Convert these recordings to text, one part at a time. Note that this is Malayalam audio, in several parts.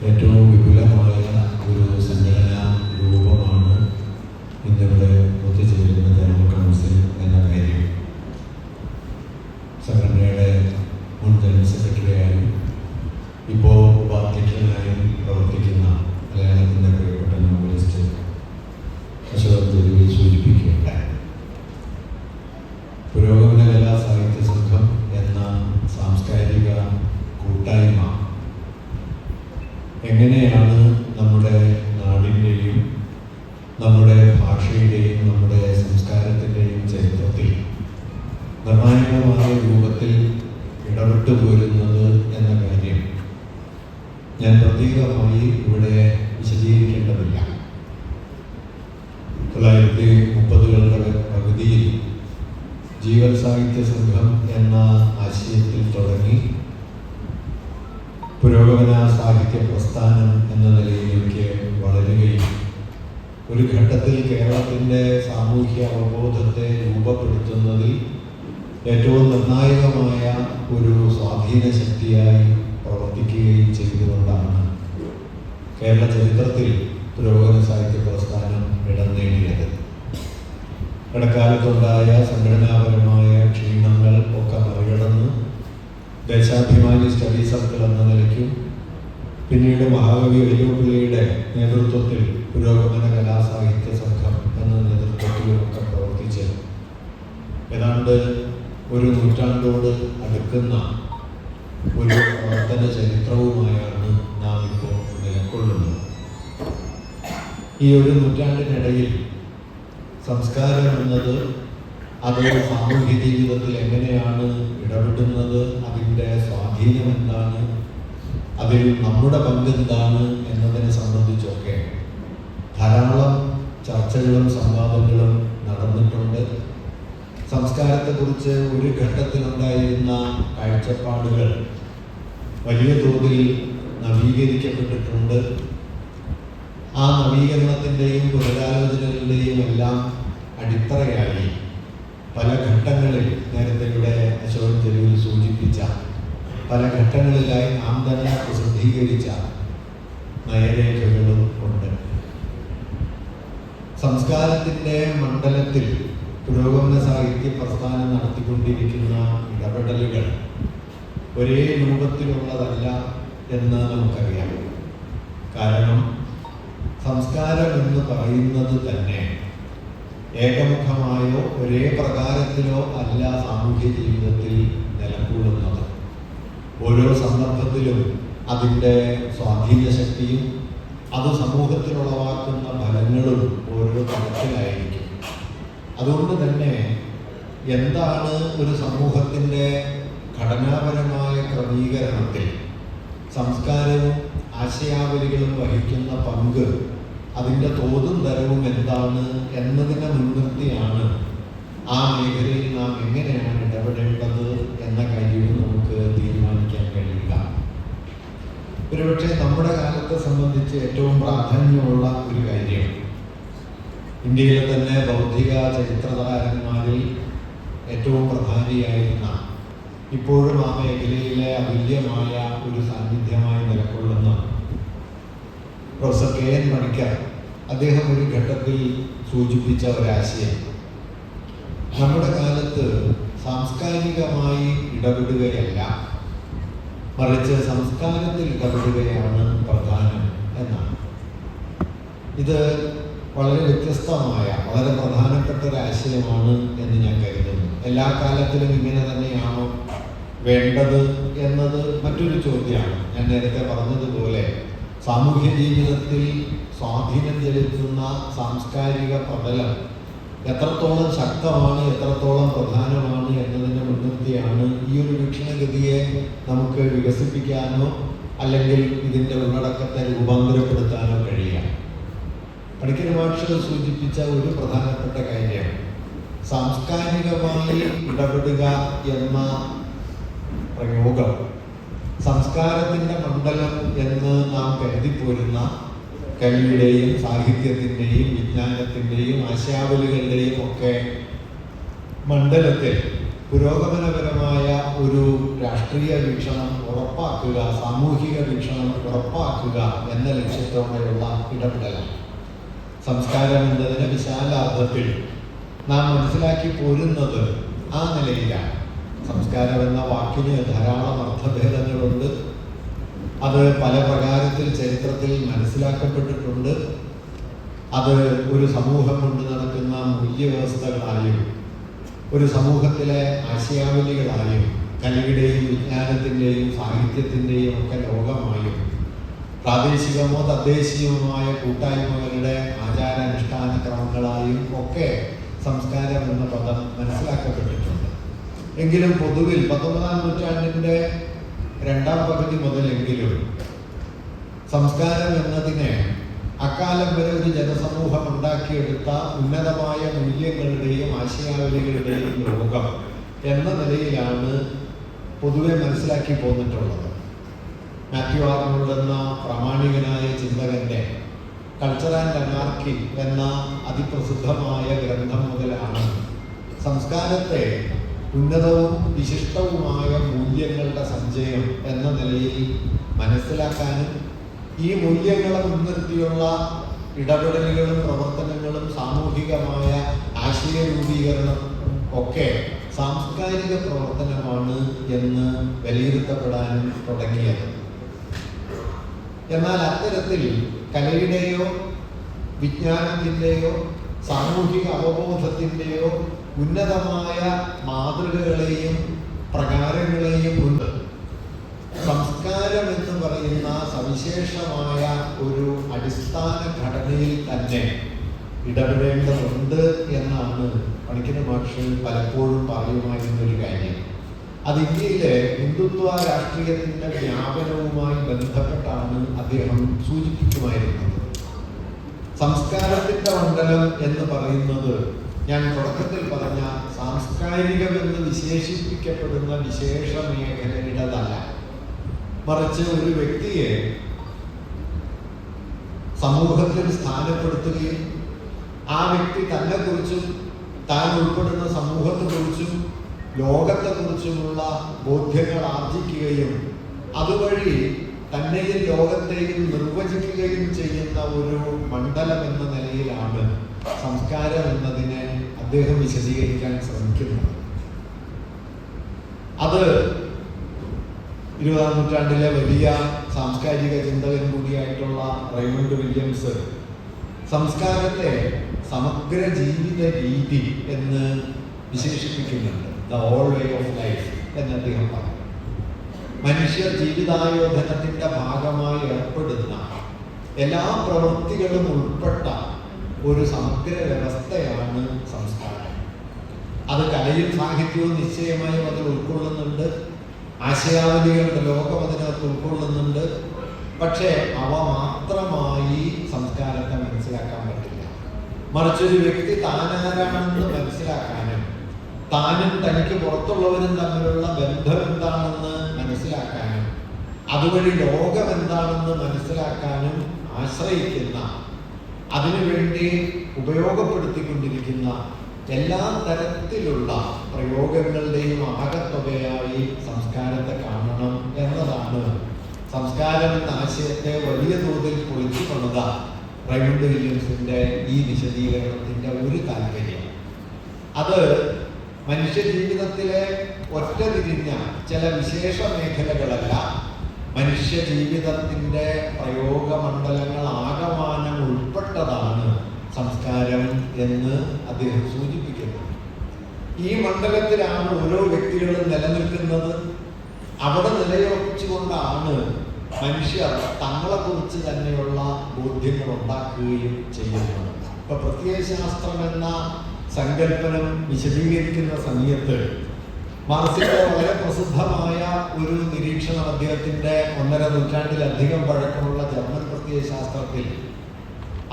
ഏറ്റവും വിപുലമായ ഒരു സംഘടനാ രൂപമാണ് ഇന്നിവിടെ ഒത്തുചേരുന്ന ജനറൽ കൗൺസിൽ എന്ന കാര്യം സംഘടനയുടെ മുൻ ജനറൽ സെക്രട്ടറിയായും ഇപ്പോൾ ഉപാധ്യക്ഷനായും പ്രവർത്തിക്കുന്ന മലയാളത്തിൻ്റെ പ്രിയപ്പെട്ട നോവലിസ്റ്റ് അശോക് ജലീൽ സൂചിപ്പിക്കുകയുണ്ടായി. പുരോഗമന കലാ സാഹിത്യ സംഘം എന്ന സാംസ്കാരിക കൂട്ടായ്മ എങ്ങനെയാണ് നമ്മുടെ നാടിൻ്റെയും നമ്മുടെ ഭാഷയുടെയും നമ്മുടെ സംസ്കാരത്തിൻ്റെയും ചരിത്രത്തിൽ നിർണായകമായ രൂപത്തിൽ ഇടപെട്ടു പോരുന്നത് എന്ന കാര്യം ഞാൻ പ്രത്യേകമായി ഇവിടെ വിശദീകരിക്കേണ്ടതില്ല. 1930കളുടെ പകുതിയിൽ ജീവൻ സാഹിത്യ സംഘം എന്ന ആശയത്തിൽ തുടങ്ങി പുരോഗമന സാഹിത്യ പ്രസ്ഥാനം എന്ന നിലയിലേക്ക് വളരുകയും ഒരു ഘട്ടത്തിൽ കേരളത്തിൻ്റെ സാമൂഹ്യ അവബോധത്തെ രൂപപ്പെടുത്തുന്നതിൽ ഏറ്റവും നിർണായകമായ ഒരു സ്വാധീന ശക്തിയായി പ്രവർത്തിക്കുകയും ചെയ്തുകൊണ്ടാണ് കേരള ചരിത്രത്തിൽ പുരോഗമന സാഹിത്യ പ്രസ്ഥാനം ഇടം നേടിയത്. ഇടക്കാലത്തുണ്ടായ സംഘടനാപരമായ ക്ഷീണങ്ങൾ ഒക്കെ മറികടന്ന് ദേശാഭിമാനി സ്റ്റഡി സർക്കിൾ എന്ന നിലയ്ക്കും പിന്നീട് മഹാകവി അയ്യോപിള്ളയുടെ നേതൃത്വത്തിൽ പുരോഗമന കലാസാഹിത്യ സംഘം എന്ന നേതൃത്വത്തിലുമൊക്കെ പ്രവർത്തിച്ച് ഏതാണ്ട് ഒരു നൂറ്റാണ്ടോട് അടുക്കുന്ന ഒരു പ്രവർത്തന ചരിത്രവുമായാണ് നാം ഇപ്പോൾ നിലകൊള്ളുന്നത്. ഈ ഒരു നൂറ്റാണ്ടിനിടയിൽ സംസ്കാരം എന്നത് അത് സാമൂഹ്യ ജീവിതത്തിൽ എങ്ങനെയാണ് ഇടപെടുന്നത്, അതിൻ്റെ സ്വാധീനം എന്താണ്, അതിൽ നമ്മുടെ പങ്കെന്താണ് എന്നതിനെ സംബന്ധിച്ചൊക്കെ ധാരാളം ചർച്ചകളും സംവാദങ്ങളും നടന്നിട്ടുണ്ട്. സംസ്കാരത്തെക്കുറിച്ച് ഒരു ഘട്ടത്തിലുണ്ടായിരുന്ന കാഴ്ചപ്പാടുകൾ വലിയ തോതിൽ നവീകരിക്കപ്പെട്ടിട്ടുണ്ട്. ആ നവീകരണത്തിൻ്റെയും പുനരാലോചനകളുടെയും എല്ലാം അടിത്തറയായി പല ഘട്ടങ്ങളിൽ നേരത്തെ ഇവിടെ അശോക് ജലീൽ സൂചിപ്പിച്ച പല ഘട്ടങ്ങളിലായി നാം തന്നെ പ്രസിദ്ധീകരിച്ച നയരേഖകളും ഉണ്ട്. സംസ്കാരത്തിൻ്റെ മണ്ഡലത്തിൽ പുരോഗമന സാഹിത്യ പ്രസ്ഥാനം നടത്തിക്കൊണ്ടിരിക്കുന്ന ഇടപെടലുകൾ ഒരേ രൂപത്തിലുള്ളതല്ല എന്ന് നമുക്കറിയാം. കാരണം സംസ്കാരം എന്ന് പറയുന്നത് തന്നെ ഏകമുഖമായോ ഒരേ പ്രകാരത്തിലോ അല്ല സാമൂഹ്യ ജീവിതത്തിൽ നിലകൊള്ളുന്നത്. ഓരോ സന്ദർഭത്തിലും അതിൻ്റെ സ്വാധീന ശക്തിയും അത് സമൂഹത്തിലുളവാക്കുന്ന ഫലങ്ങളും ഓരോ തരത്തിലായിരിക്കും. അതുകൊണ്ട് തന്നെ എന്താണ് ഒരു സമൂഹത്തിൻ്റെ ഘടനാപരമായ ക്രമീകരണത്തിൽ സംസ്കാരവും ആശയാവലികളും വഹിക്കുന്ന പങ്ക്, അതിൻ്റെ തോതും തരവും എന്താണ് എന്നതിനെ മുൻനിർത്തിയാണ് ആ മേഖലയിൽ നാം എങ്ങനെയാണ് ഇടപെടേണ്ടത് എന്ന കാര്യവും നമുക്ക് തീരുമാനിക്കാൻ കഴിയുക. ഒരുപക്ഷെ നമ്മുടെ കാലത്തെ സംബന്ധിച്ച് ഏറ്റവും പ്രാധാന്യമുള്ള ഒരു കാര്യം, ഇന്ത്യയിലെ തന്നെ ബൗദ്ധിക ചരിത്രകാരന്മാരിൽ ഏറ്റവും പ്രധാനിയായിരുന്ന, ഇപ്പോഴും ആ മേഖലയിലെ അതുല്യമായ ഒരു സാന്നിധ്യമായി നിലകൊള്ളുന്ന പ്രൊഫസർ KN പണിക്കർ, അദ്ദേഹം ഒരു ഘട്ടത്തിൽ സൂചിപ്പിച്ച ഒരാശയം, നമ്മുടെ കാലത്ത് സാംസ്കാരികമായി ഇടപെടുകയല്ല, മറിച്ച് സംസ്കാരത്തിൽ ഇടപെടുകയാണ് പ്രധാനം എന്നാണ്. ഇത് വളരെ വ്യത്യസ്തമായ വളരെ പ്രധാനപ്പെട്ട ഒരു ആശയമാണ് എന്ന് ഞാൻ കരുതുന്നു. എല്ലാ കാലത്തിലും ഇങ്ങനെ തന്നെയാണോ വേണ്ടത് എന്നത് മറ്റൊരു ചോദ്യമാണ്. ഞാൻ നേരത്തെ പറഞ്ഞതുപോലെ സാമൂഹ്യ ജീവിതത്തിൽ സ്വാധീനം ചെലുത്തുന്ന സാംസ്കാരിക പ്രതലം എത്രത്തോളം ശക്തമാണ്, എത്രത്തോളം പ്രധാനമാണ് എന്നതിനെ മുൻനിർത്തിയാണ് ഈ ഒരു വീക്ഷണഗതിയെ നമുക്ക് വികസിപ്പിക്കാനോ അല്ലെങ്കിൽ ഇതിൻ്റെ ഉള്ളടക്കത്തെ രൂപാന്തരപ്പെടുത്താനോ കഴിയുക. പണിക്കർ മാഷ് സൂചിപ്പിച്ച ഒരു പ്രധാനപ്പെട്ട കാര്യം, സാംസ്കാരികമായി ഇടപെടുക എന്ന പ്രയോഗം സംസ്കാരത്തിൻ്റെ മണ്ഡലം എന്ന് നാം കരുതിപ്പോരുന്ന കവിയുടെയും സാഹിത്യത്തിൻ്റെയും വിജ്ഞാനത്തിൻ്റെയും ആശയാവലികളുടെയും ഒക്കെ മണ്ഡലത്തിൽ പുരോഗമനപരമായ ഒരു രാഷ്ട്രീയ വീക്ഷണം ഉറപ്പാക്കുക, സാമൂഹിക വീക്ഷണം ഉറപ്പാക്കുക എന്ന ലക്ഷ്യത്തോടെയുള്ള ഇടപെടലാണ്. സംസ്കാരം എന്നതിന് വിശാല അർത്ഥത്തിൽ നാം മനസ്സിലാക്കി പോരുന്നത് ആ നിലയിലാണ്. സംസ്കാരം എന്ന വാക്കിന് ധാരാളം അർത്ഥഭേദങ്ങളുണ്ട്. അത് പല പ്രകാരത്തിൽ ചരിത്രത്തിൽ മനസ്സിലാക്കപ്പെട്ടിട്ടുണ്ട്. അത് ഒരു സമൂഹം കൊണ്ട് നടക്കുന്ന മൂല്യവ്യവസ്ഥകളായും ഒരു സമൂഹത്തിലെ ആശയാവലികളായും കലയുടെയും വിജ്ഞാനത്തിൻ്റെയും സാഹിത്യത്തിൻ്റെയും ഒക്കെ ലോകമായും പ്രാദേശികമോ തദ്ദേശീയവുമായ കൂട്ടായ്മകളുടെ ആചാരാനുഷ്ഠാന ക്രമങ്ങളായും ഒക്കെ സംസ്കാരം എന്ന പദം മനസ്സിലാക്കപ്പെട്ടിട്ടുണ്ട്. എങ്കിലും പൊതുവിൽ 19-ാം നൂറ്റാണ്ടിൻ്റെ രണ്ടാം പകുതി മുതലെങ്കിലും സംസ്കാരം എന്നതിനെ അക്കാലം വരെ ഒരു ജനസമൂഹം ഉണ്ടാക്കിയെടുത്ത ഉന്നതമായ മൂല്യങ്ങളുടെയും ആശയാവലികളുടെയും ലോകം എന്ന നിലയിലാണ് പൊതുവെ മനസ്സിലാക്കി പോന്നിട്ടുള്ളത്. മാത്യു ആർണോൾഡ് എന്ന പ്രാമാണികനായ ചിന്തകന്റെ കൾച്ചർ ആൻഡ് അനാർക്കി എന്ന അതിപ്രസിദ്ധമായ ഗ്രന്ഥം മുതലാണ് സംസ്കാരത്തെ ഉന്നതവും വിശിഷ്ടവുമായ മൂല്യങ്ങളുടെ സഞ്ചയം എന്ന നിലയിൽ മനസ്സിലാക്കാനും ഈ മൂല്യങ്ങളെ മുൻനിർത്തിയുള്ള ഇടപെടലുകളും പ്രവർത്തനങ്ങളും സാമൂഹികമായ ആശയ രൂപീകരണം ഒക്കെ സാംസ്കാരിക പ്രവർത്തനമാണ് എന്ന് വിലയിരുത്തപ്പെടാനും തുടങ്ങിയത്. എന്നാൽ അത്തരത്തിൽ കലയുടെയോ വിജ്ഞാനത്തിൻ്റെയോ സാമൂഹിക അവബോധത്തിൻ്റെയോ ഉന്നതമായ മാതൃകകളെയും പ്രകാരങ്ങളെയും ഉണ്ട് സംസ്കാരം എന്ന് പറയുന്ന സവിശേഷമായ ഒരു അടിസ്ഥാന ഘടനയിൽ തന്നെ ഇടപെടേണ്ടതുണ്ട് എന്നാണ് പണിക്കര മാഷ് പലപ്പോഴും പറയുമായിരുന്നൊരു കാര്യം. അത് ഇന്ത്യയിലെ ഹിന്ദുത്വ രാഷ്ട്രീയത്തിൻ്റെ വ്യാപനവുമായി ബന്ധപ്പെട്ടാണ് അദ്ദേഹം സൂചിപ്പിക്കുമായിരുന്നത്. സംസ്കാരത്തിൻ്റെ മണ്ഡലം എന്ന് പറയുന്നത് ഞാൻ തുടക്കത്തിൽ പറഞ്ഞ സാംസ്കാരികമെന്ന് വിശേഷിപ്പിക്കപ്പെടുന്ന വിശേഷ മേഖലയുടേതല്ല, മറിച്ച് ഒരു വ്യക്തിയെ സമൂഹത്തിൽ സ്ഥാനപ്പെടുത്തുകയും ആ വ്യക്തി തന്നെക്കുറിച്ചും താൻ ഉൾപ്പെടുന്ന സമൂഹത്തെക്കുറിച്ചും ലോകത്തെക്കുറിച്ചുമുള്ള ബോധ്യങ്ങൾ ആർജിക്കുകയും അതുവഴി തന്നെയും ലോകത്തെയും നിർവചിക്കുകയും ചെയ്യുന്ന ഒരു മണ്ഡലം എന്ന നിലയിലാണ് സംസ്കാരം എന്നതിനെ അദ്ദേഹം വിശദീകരിക്കാൻ ശ്രമിക്കുന്നത്. അത് 20-ാം നൂറ്റാണ്ടിലെ വലിയ സാംസ്കാരിക ചിന്തകൻ കൂടിയായിട്ടുള്ള റെയ്മണ്ട് വില്യംസ് സംസ്കാരത്തെ സമഗ്ര ജീവിത രീതി എന്ന് വിശേഷിപ്പിക്കുന്നുണ്ട്. The whole way of life എന്ന് അദ്ദേഹം പറഞ്ഞു. മനുഷ്യ ജീവിതായോധനത്തിന്റെ ഭാഗമായി ഏർപ്പെടുന്ന എല്ലാ പ്രവൃത്തികളും ഉൾപ്പെട്ട ഒരു സമഗ്ര വ്യവസ്ഥയാണ് സംസ്കാരം. അത് കലയും സാഹിത്യവും നിശ്ചയമായും അതിൽ ഉൾക്കൊള്ളുന്നുണ്ട്. ആശയാവലികളുടെ ലോകം അതിനകത്ത് ഉൾക്കൊള്ളുന്നുണ്ട്. പക്ഷേ അവ മാത്രമായി സംസ്കാരത്തെ മനസ്സിലാക്കാൻ പറ്റില്ല. മറിച്ചൊരു വ്യക്തി താനാരാണെന്ന് മനസ്സിലാക്കാനും താനും തനിക്ക് പുറത്തുള്ളവരും തമ്മിലുള്ള ബന്ധം എന്താണെന്ന് മനസ്സിലാക്കാനും അതുവഴി ലോകം എന്താണെന്ന് മനസ്സിലാക്കാനും ആശ്രയിക്കുന്ന, അതിനുവേണ്ടി ഉപയോഗപ്പെടുത്തിക്കൊണ്ടിരിക്കുന്ന എല്ലാ തരത്തിലുള്ള പ്രയോഗങ്ങളുടെയും ആകത്തുകയായി സംസ്കാരത്തെ കാണണം എന്നതാണ് സംസ്കാരം എന്ന ആശയത്തെ വലിയ തോതിൽ പൊളിച്ചു പണിത റെയ്മണ്ട് വില്യംസിന്റെ ഈ വിശദീകരണത്തിന്റെ ഒരു താല്പര്യം. അത് മനുഷ്യ ജീവിതത്തിലെ ഒറ്റ തിരിഞ്ഞ ചില വിശേഷ മേഖലകളല്ല, മനുഷ്യ ജീവിതത്തിന്റെ പ്രയോഗമണ്ഡലങ്ങൾ ആകമാനം ഉൾപ്പെട്ടതാണ് സംസ്കാരം എന്ന് അദ്ദേഹം സൂചിപ്പിക്കുന്നു. ഈ മണ്ഡലത്തിലാണ് ഓരോ വ്യക്തികളും നിലനിൽക്കുന്നത്. അവിടെ നിലയുറപ്പിച്ചുകൊണ്ടാണ് മനുഷ്യർ തങ്ങളെക്കുറിച്ച് തന്നെയുള്ള ബോധ്യങ്ങൾ ഉണ്ടാക്കുകയും ചെയ്യുന്നത്. ഇപ്പൊ പ്രത്യയശാസ്ത്രം എന്ന സങ്കല്പനം വിശദീകരിക്കുന്ന സമയത്ത് മാർക്സിന്റെ വളരെ പ്രസിദ്ധമായ ഒരു നിരീക്ഷണം, അദ്ദേഹത്തിന്റെ 1.5 നൂറ്റാണ്ടിലധികം പഴക്കമുള്ള ജർമ്മൻ പ്രത്യയശാസ്ത്രത്തിൽ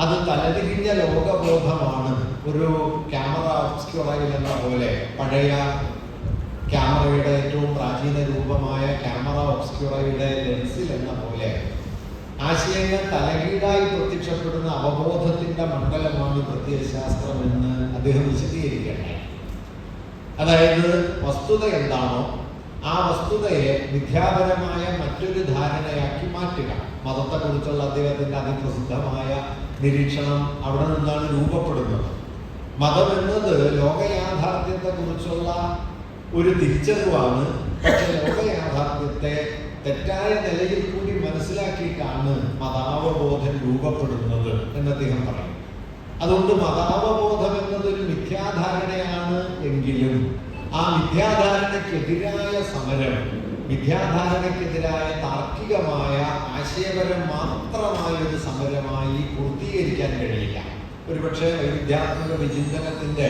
അത് തലതിരിഞ്ഞ ലോകബോധമാണ്. ഒരു ക്യാമറ ഒബ്സ്ക്യൂറയിൽ എന്ന പോലെ, പഴയ ക്യാമറയുടെ ഏറ്റവും പ്രാചീന രൂപമായ ക്യാമറ ഒബ്സ്ക്യൂറയുടെ ലെൻസിൽ എന്ന പോലെ ആശയങ്ങൾ തലകീഴായി പ്രത്യക്ഷപ്പെടുന്ന അവബോധത്തിന്റെ മണ്ഡലമാണ് പ്രത്യയശാസ്ത്രം എന്ന് അദ്ദേഹം വിശദീകരിക്കട്ടെ. അതായത് വസ്തുത എന്താണോ ആ വസ്തുതയെ മിഥ്യാപരമായ മറ്റൊരു ധാരണയാക്കി മാറ്റുക. മതത്തെക്കുറിച്ചുള്ള അദ്ദേഹത്തിന്റെ അതിപ്രസിദ്ധമായ നിരീക്ഷണം അവിടെ നിന്നാണ് രൂപപ്പെടുന്നത്. മതം എന്നത് ലോകയാഥാർത്ഥ്യത്തെക്കുറിച്ചുള്ള ഒരു തിരിച്ചറിവാണ്. പക്ഷെ ലോകയാഥാർത്ഥ്യത്തെ തെറ്റായ നിലയിൽ കൂടി മനസ്സിലാക്കിയിട്ടാണ് മതാവബോധം രൂപപ്പെടുന്നത് എന്ന് അദ്ദേഹം പറയും. അതുകൊണ്ട് മതാവബോധം എന്നതൊരു മിഥ്യാധാരണയാണ് എങ്കിലും ആ മിഥ്യാധാരണക്കെതിരായ സമരം, മിഥ്യാധാരണക്കെതിരായ താർക്കികമായ ആശയപരം മാത്രമായ ഒരു സമരമായി പൂർത്തീകരിക്കാൻ കഴിയില്ല. ഒരുപക്ഷെ വൈരുദ്ധ്യാത്മക വിചിന്തനത്തിന്റെ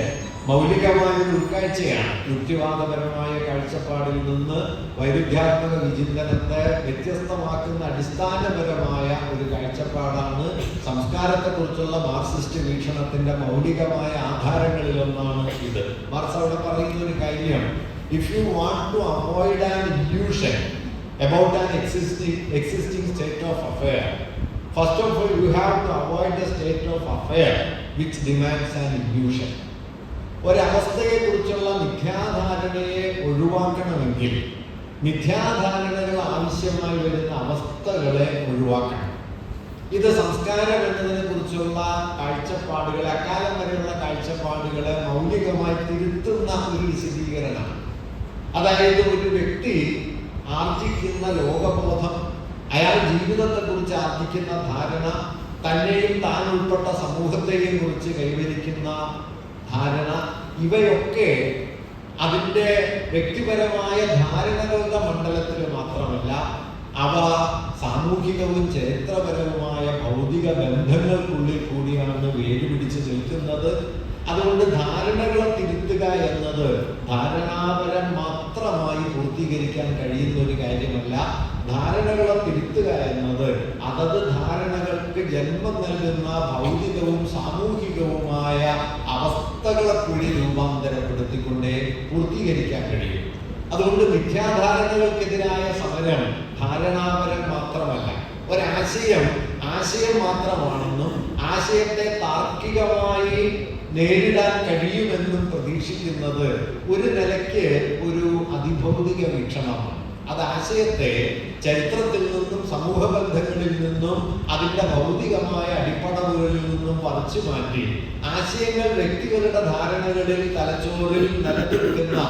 മൗലികമായ ഒരു ഉൾക്കാഴ്ചയാണ്. യുക്തിവാദപരമായ കാഴ്ചപ്പാടിൽ നിന്ന് വൈരുദ്ധ്യാത്മക വിചിന്തനത്തെ വ്യത്യസ്തമാക്കുന്ന അടിസ്ഥാനപരമായ ഒരു കാഴ്ചപ്പാടാണ് സംസ്കാരത്തെക്കുറിച്ചുള്ള മാർക്സിസ്റ്റ് വീക്ഷണത്തിന്റെ മൗലികമായ ആധാരങ്ങളിലൊന്നാണ് ഇത്. മാർക്സ് അവിടെ പറയുന്ന ഒരു കാര്യം, if you want to avoid an illusion about an existing state of affair, first of all you have to avoid the state of affair which demands an illusion. ഒരവസ്ഥയെക്കുറിച്ചുള്ള മിഥ്യാധാരണയെ ഒഴിവാക്കണമെങ്കിൽ മിഥ്യാധാരണകൾ ആവശ്യമായി വരുന്ന അവസ്ഥകളെ ഒഴിവാക്കണം. ഇത് സംസ്കാരം എന്നതിനെ കുറിച്ചുള്ള കാഴ്ചപ്പാടുകളെ, അക്കാലം വരെയുള്ള കാഴ്ചപ്പാടുകളെ മൗലികമായി തിരുത്തുന്ന ഒരു വിശദീകരണമാണ്. അതായത് ഒരു വ്യക്തി ആർജിക്കുന്ന ലോകബോധം, അയാൾ ജീവിതത്തെക്കുറിച്ച് ആർജിക്കുന്ന ധാരണ, തന്നെയും താൻ ഉൾപ്പെട്ട സമൂഹത്തെയും കുറിച്ച് കൈവരിക്കുന്ന ധാരണ, ഇവയൊക്കെ അതിൻ്റെ വ്യക്തിപരമായ ധാരണകളുടെ മണ്ഡലത്തിൽ മാത്രമല്ല, അവ സാമൂഹികവും ചരിത്രപരവുമായ ഭൗതിക ബന്ധങ്ങൾക്കുള്ളിൽ കൂടിയാണ് വേരുപിടിച്ച് നിൽക്കുന്നത്. അതുകൊണ്ട് ധാരണകളെ തിരുത്തുക എന്നത് ധാരണാപരം മാത്രമായി പൂർത്തീകരിക്കാൻ കഴിയുന്ന ഒരു കാര്യമല്ല. ധാരണകളെ തിരുത്തുക എന്നത് അതത് ധാരണകൾക്ക് ജന്മം നൽകുന്ന ഭൗതികവും സാമൂഹികവുമായ അവസ്ഥകളെ കൂടി രൂപാന്തരപ്പെടുത്തിക്കൊണ്ടേ പൂർത്തീകരിക്കാൻ കഴിയും. അതുകൊണ്ട് മിഥ്യാധാരണകൾക്കെതിരായ സമരം ധാരണാപരം മാത്രമല്ല, ഒരാശയം ആശയം മാത്രമാണെന്നും ആശയത്തെ താർക്കികമായി നേരിടാൻ കഴിയുമെന്നും പ്രതീക്ഷിക്കുന്നത് ഒരു നിലയ്ക്ക് ഒരു അതിഭൗതിക വീക്ഷണമാണ്. അത് ആശയത്തെ ചരിത്രത്തിൽ നിന്നും സമൂഹ ബന്ധങ്ങളിൽ നിന്നും അതിൻ്റെ ഭൗതികമായ അടിപ്പടവുകളിൽ നിന്നും പറിച്ചു മാറ്റി ആശയങ്ങൾ വ്യക്തികളുടെ ധാരണകളിൽ, തലച്ചോറിൽ നിലനിൽക്കുന്ന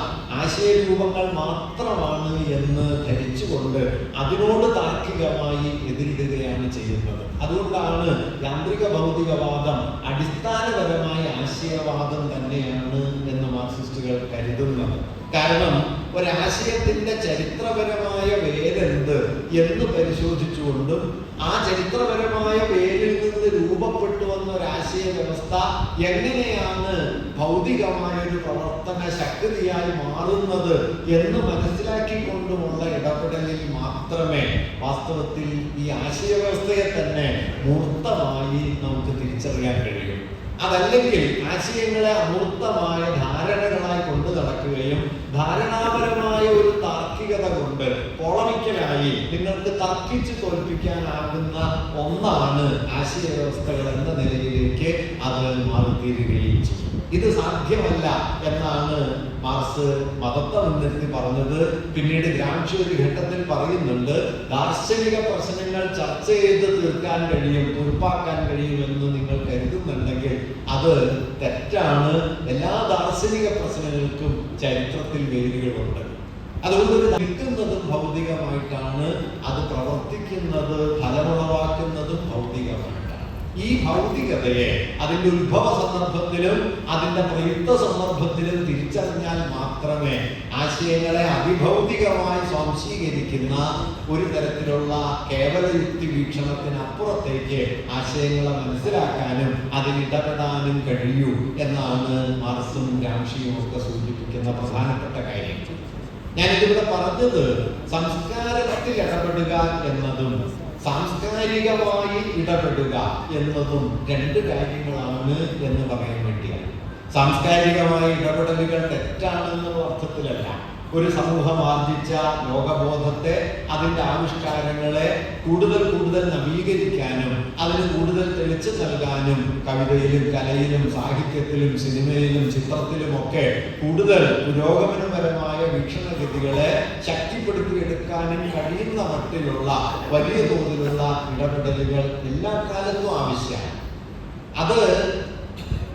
ആശയരൂപങ്ങൾ മാത്രമാണ് എന്ന് ധരിച്ചുകൊണ്ട് അതിനോട് താർക്കികമായി എതിരിടുകയാണ് ചെയ്യുന്നത്. അതുകൊണ്ടാണ് യാന്ത്രിക ഭൗതികവാദം അടിസ്ഥാനപരമായ ആശയവാദം തന്നെയാണ് എന്ന് മാർക്സിസ്റ്റുകൾ കരുതുന്നത്. കാരണം ഒരാശയത്തിന്റെ ചരിത്രപരമായ വേരെന്ത് എന്ന് പരിശോധിച്ചുകൊണ്ടും ആ ചരിത്രപരമായ വേരിൽ നിന്ന് രൂപപ്പെട്ടു വന്ന ഒരാശയ വ്യവസ്ഥ എങ്ങനെയാണ് ഭൗതികമായ ഒരു പ്രവർത്തന ശക്തിയായി മാറുന്നത് എന്ന് മനസ്സിലാക്കിക്കൊണ്ടുമുള്ള ഇടപെടലിൽ മാത്രമേ വാസ്തവത്തിൽ ഈ ആശയവ്യവസ്ഥയെ തന്നെ മൂർത്തമായി നമുക്ക് തിരിച്ചറിയാൻ കഴിയൂ. അതല്ലെങ്കിൽ ആശയങ്ങളെ അമൂർത്തമായ ധാരണകളായി കൊണ്ടു നടക്കുകയും ധാരണാപരമായ ഒരു താർക്കികത കൊണ്ട് പോളമിക്കലായി നിങ്ങൾക്ക് തർക്കിച്ച് തോൽപ്പിക്കാനാകുന്ന ഒന്നാണ് ആശയവ്യവസ്ഥകൾ എന്ന നിലയിലേക്ക് അത് മാറിത്തീരുകയും ചെയ്യും. ഇത് സാധ്യമല്ല എന്നാണ് മാർക്സ് മതത്തെ മുൻനിർത്തി പറഞ്ഞത്. പിന്നീട് ഗ്രാംഷി ഒരു ഘട്ടത്തിൽ പറയുന്നുണ്ട്, ദാർശനിക പ്രശ്നങ്ങൾ ചർച്ച ചെയ്ത് തീർക്കാൻ കഴിയും, തീർപ്പാക്കാൻ കഴിയുമെന്ന് നിങ്ങൾ കരുതുന്നുണ്ടെങ്കിൽ അത് തെറ്റാണ്. എല്ലാ ദാർശനിക പ്രശ്നങ്ങൾക്കും ചരിത്രത്തിൽ വേരുകളുണ്ട്. അതുകൊണ്ട് നിൽക്കുന്നതും ഭൗതികമായിട്ടാണ്, അത് പ്രവർത്തിക്കുന്നത്, ഫലമുളവാക്കുന്നതും ഭൗതികമായിട്ടാണ്. ഈ ഭൗതികതയെ അതിൻ്റെ ഉത്ഭവ സന്ദർഭത്തിലും അതിൻ്റെ പ്രയുക്ത സന്ദർഭത്തിലും തിരിച്ചറിഞ്ഞാൽ മാത്രമേ ആശയങ്ങളെ അതിഭൗതികമായി സ്വാംശീകരിക്കുന്ന ഒരു തരത്തിലുള്ള കേവലയുക്തി വീക്ഷണത്തിനപ്പുറത്തേക്ക് ആശയങ്ങളെ മനസ്സിലാക്കാനും അതിലിടപെടാനും കഴിയൂ എന്നാണ് മാർക്സും ഗ്രാംഷിയും ഒക്കെ സൂചിപ്പിക്കുന്ന പ്രധാനപ്പെട്ട കാര്യം. ഞാനിതിവിടെ പറഞ്ഞത് സംസ്കാരത്തിൽ ഇടപെടുക എന്നതും സാംസ്കാരികമായി ഇടപെടുക എന്നതും രണ്ട് കാര്യങ്ങളാണ് എന്ന് പറയാൻ വേണ്ടിയാണ്. സാംസ്കാരികമായ ഇടപെടലുകൾ തെറ്റാണെന്നുള്ള അർത്ഥത്തിലല്ല. ഒരു സമൂഹം ആർജിച്ച ലോകബോധത്തെ, അതിൻ്റെ ആവിഷ്കാരങ്ങളെ കൂടുതൽ കൂടുതൽ നവീകരിക്കാനും അതിന് കൂടുതൽ തെളിച്ചു നൽകാനും കവിതയിലും കലയിലും സാഹിത്യത്തിലും സിനിമയിലും ചിത്രത്തിലുമൊക്കെ കൂടുതൽ പുരോഗമനപരമായ വീക്ഷണഗതികളെ ശക്തിപ്പെടുത്തിയെടുക്കാനും കഴിയുന്ന മട്ടിലുള്ള വലിയ തോതിലുള്ള ഇടപെടലുകൾ എല്ലാ കാലത്തും ആവശ്യമാണ്. അത്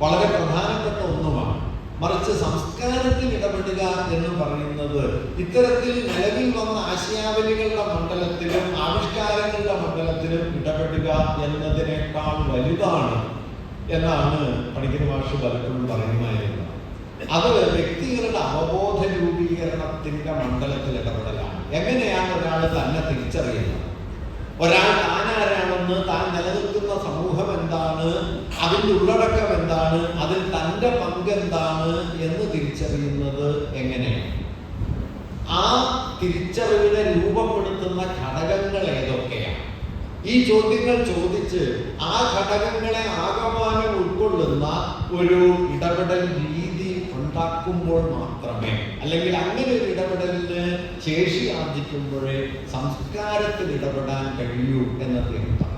വളരെ പ്രധാനപ്പെട്ട ഒന്നുമാണ്. മറിച്ച് സംസ്കാരത്തിൽ ഇടപെടുക എന്ന് പറയുന്നത് ഇത്തരത്തിൽ നിലവിൽ വന്ന ആശയാവലികളുടെ മണ്ഡലത്തിലും ആവിഷ്കാരങ്ങളുടെ മണ്ഡലത്തിലും ഇടപെടുക എന്നതിനേക്കാൾ വലുതാണ് എന്നാണ് പണിക്കർ മാഷ് പലപ്പോഴും പറയുമായിരുന്നത്. അത് വ്യക്തികളുടെ അവബോധ രൂപീകരണത്തിന്റെ മണ്ഡലത്തിൽ ഇടപെടലാണ്. എങ്ങനെയാണ് ഒരാൾ തന്നെ തിരിച്ചറിയുന്നത്? ഒരാൾ താനാരാണെന്ന്, താൻ നിലനിൽക്കുന്ന സമൂഹം എന്താണ്, അതിൻ്റെ ഉള്ളടക്കം എന്താണ്, അതിൽ തൻ്റെ പങ്ക് എന്താണ് എന്ന് തിരിച്ചറിയുന്നത് എങ്ങനെയാണ്? ആ തിരിച്ചറിവിനെ രൂപപ്പെടുത്തുന്ന ഘടകങ്ങൾ ഏതൊക്കെയാണ്? ഈ ചോദ്യങ്ങൾ ചോദിച്ച് ആ ഘടകങ്ങളെ ആകമാനം ഉൾക്കൊള്ളുന്ന ഒരു ഇടപെടൽ രീതി ഉണ്ടാക്കുമ്പോൾ മാത്രമേ, അല്ലെങ്കിൽ അങ്ങനെ ഒരു ഇടപെടലിന് ശേഷി ആർജിക്കുമ്പോഴേ സംസ്കാരത്തിൽ ഇടപെടാൻ കഴിയൂ എന്നത് എന്താണ്.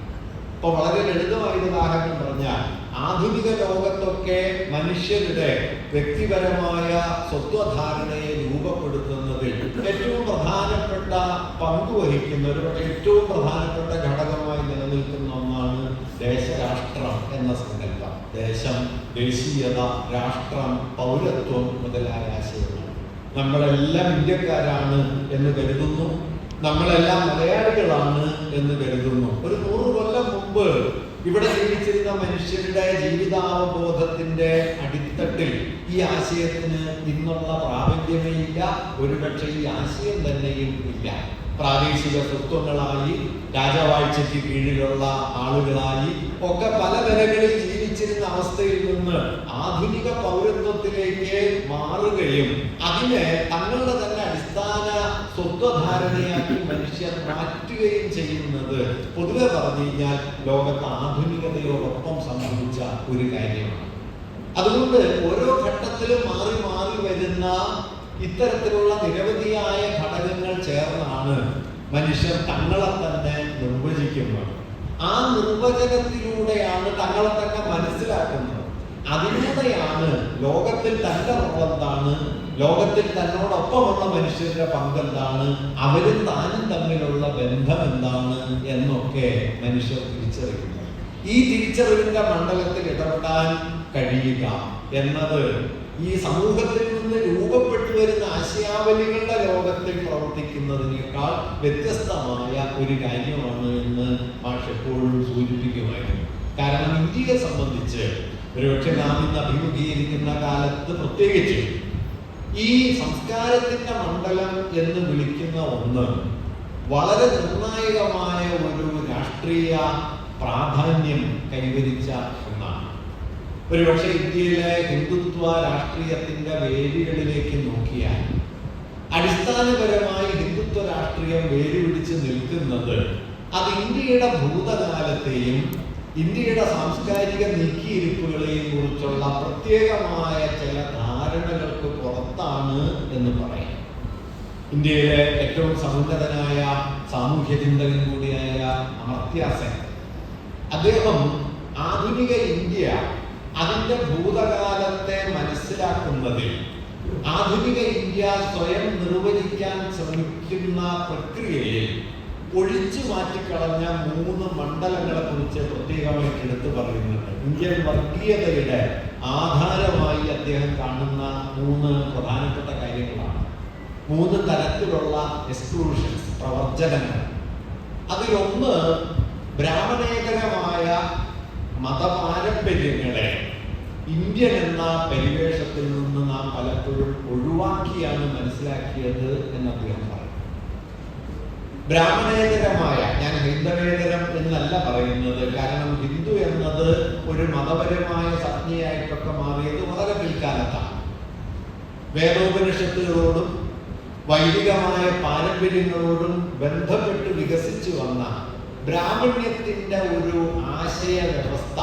ഇപ്പോൾ വളരെ ലളിതമായ ഉദാഹരണം പറഞ്ഞാൽ, ആധുനിക ലോകത്തൊക്കെ മനുഷ്യരുടെ വ്യക്തിപരമായ സ്വത്വധാരണയെ രൂപപ്പെടുത്തുന്നതിൽ ഏറ്റവും പ്രധാനപ്പെട്ട പങ്കുവഹിക്കുന്ന, ഒരു പക്ഷേ ഏറ്റവും പ്രധാനപ്പെട്ട ഘടകമായി നിലനിൽക്കുന്ന ഒന്നാണ് ദേശരാഷ്ട്രം എന്ന സങ്കല്പം. ദേശം, ദേശീയത, രാഷ്ട്രം, പൗരത്വം മുതലായ ആശയങ്ങൾ. നമ്മളെല്ലാം ഇന്ത്യക്കാരാണ് എന്ന് കരുതുന്നു, നമ്മളെല്ലാം മലയാളികളാണ് എന്ന് കരുതുന്നു. ഒരു 100 കൊല്ലം മുമ്പ് ഇവിടെ ജീവിച്ചിരുന്ന മനുഷ്യരുടെ ജീവിതാവബോധത്തിന്റെ അടിത്തട്ടിൽ ഈ ആശയത്തിന് ഇന്നുള്ള പ്രാബല്യമേ ഇല്ല. ഒരുപക്ഷെ ഈ ആശയം തന്നെയും ഇല്ല. പ്രാദേശിക സ്വത്വങ്ങളായി, രാജവാഴ്ചയ്ക്ക് കീഴിലുള്ള ആളുകളായി ഒക്കെ പല നിലകളിൽ ജീവിച്ചിരുന്ന അവസ്ഥയിൽ നിന്ന് ആധുനിക പൗരത്വത്തിലേക്ക് മാറുകയും അതിനെ തങ്ങളുടെ തന്നെ അടിസ്ഥാന സ്വത്വധാരണയാക്കി മനുഷ്യർ മാറ്റുകയും ചെയ്യുന്നത് പൊതുവെ പറഞ്ഞു കഴിഞ്ഞാൽ ലോകത്ത് ആധുനികതയോടൊപ്പം സംഭവിച്ച ഒരു കാര്യമാണ്. അതുകൊണ്ട് ഓരോ ഘട്ടത്തിലും മാറി മാറി വരുന്ന ഇത്തരത്തിലുള്ള നിരവധിയായ ഘടകങ്ങൾ ചേർന്നാണ് മനുഷ്യർ തങ്ങളെ തന്നെ നിർവചിക്കുന്നത്. ആ നിർവചനത്തിലൂടെയാണ് തങ്ങളെ തന്നെ മനസ്സിലാക്കുന്നത്. അതിലൂടെയാണ് ലോകത്തിൽ തന്റെ റോളെന്താണ്, ലോകത്തിൽ തന്നോടൊപ്പമുള്ള മനുഷ്യരുടെ പങ്കെന്താണ്, അവരും താനും തമ്മിലുള്ള ബന്ധം എന്താണ് എന്നൊക്കെ മനുഷ്യർ തിരിച്ചറിയുന്നത്. ഈ തിരിച്ചറിവിന്റെ മണ്ഡലത്തിൽ ഇടപെടാൻ കഴിയുക എന്നത് ഈ സമൂഹത്തിൽ നിന്ന് രൂപപ്പെട്ടു വരുന്ന ആശയാവലികളുടെ ലോകത്തിൽ പ്രവർത്തിക്കുന്നതിനേക്കാൾ വ്യത്യസ്തമായ ഒരു കാര്യമാണ് എന്ന് മാഷ് എപ്പോഴും സൂചിപ്പിക്കുമായിരുന്നു. കാരണം ഇന്ത്യയെ സംബന്ധിച്ച് ഒരുപക്ഷെ നാം ഇന്ന് അഭിമുഖീകരിക്കുന്ന കാലത്ത് പ്രത്യേകിച്ച് ഈ സംസ്കാരത്തിന്റെ മണ്ഡലം എന്ന് വിളിക്കുന്ന ഒന്ന് വളരെ നിർണായകമായ ഒരു രാഷ്ട്രീയ പ്രാധാന്യം കൈവരിച്ച ഒന്നാണ്. ഒരുപക്ഷെ ഇന്ത്യയിലെ ഹിന്ദുത്വ രാഷ്ട്രീയത്തിന്റെ വേരുകളിലേക്ക് നോക്കിയാൽ അടിസ്ഥാനപരമായി ഹിന്ദുത്വ രാഷ്ട്രീയം വേരുപിടിച്ച് നിൽക്കുന്നത് അത് ഇന്ത്യയുടെ ഭൂതകാലത്തെയും ഇന്ത്യയുടെ സാംസ്കാരിക നീക്കിയിരിപ്പുകളെയും കുറിച്ചുള്ള പ്രത്യേകമായ ചില ധാരണകൾക്ക് പുറത്താണ് എന്ന് പറയാം. ഇന്ത്യയിലെ ഏറ്റവും സമുന്നതനായ സാമൂഹ്യ ചിന്തകൻ കൂടിയായ അമർത്യ സെൻ, അദ്ദേഹം ആധുനിക ഇന്ത്യ അതിൻ്റെ ഭൂതകാലത്തെ മനസ്സിലാക്കുന്നതിൽ, ആധുനിക ഇന്ത്യ സ്വയം നിർവചിക്കാൻ ശ്രമിക്കുന്ന പ്രക്രിയയിൽ ഒഴിച്ചു മാറ്റിക്കളഞ്ഞ 3 മണ്ഡലങ്ങളെ കുറിച്ച് പ്രത്യേകമായിട്ട് എടുത്തു പറയുന്നുണ്ട്. ഇന്ത്യൻ വർഗീയതയുടെ ആധാരമായി അദ്ദേഹം കാണുന്ന 3 പ്രധാനപ്പെട്ട കാര്യങ്ങളാണ്. 3 തരത്തിലുള്ള എക്സ്ക്ലൂഷൻസ്, പ്രവർജനങ്ങൾ. അതിലൊന്ന് ബ്രാഹ്മണേതരമായ മതപാരമ്പര്യങ്ങളെ ഇന്ത്യൻ എന്ന പരിവേഷത്തിൽ നിന്ന് നാം പലപ്പോഴും ഒഴിവാക്കിയാണ് മനസ്സിലാക്കിയത് എന്ന് അദ്ദേഹം പറയും. ബ്രാഹ്മണേതരമായ, ഞാൻ ഹൈന്ദവേതരം എന്നല്ല പറയുന്നത്, കാരണം ഹിന്ദു എന്നത് ഒരു മതപരമായ സംജ്ഞയായിട്ടൊക്കെ മാറിയത് വളരെ പിൽക്കാലത്താണ്. വേദോപനിഷത്തുകളോടും വൈദികമായ പാരമ്പര്യങ്ങളോടും ബന്ധപ്പെട്ട് വികസിച്ചു വന്ന ബ്രാഹ്മണ്യത്തിന്റെ ഒരു ആശയ വ്യവസ്ഥ,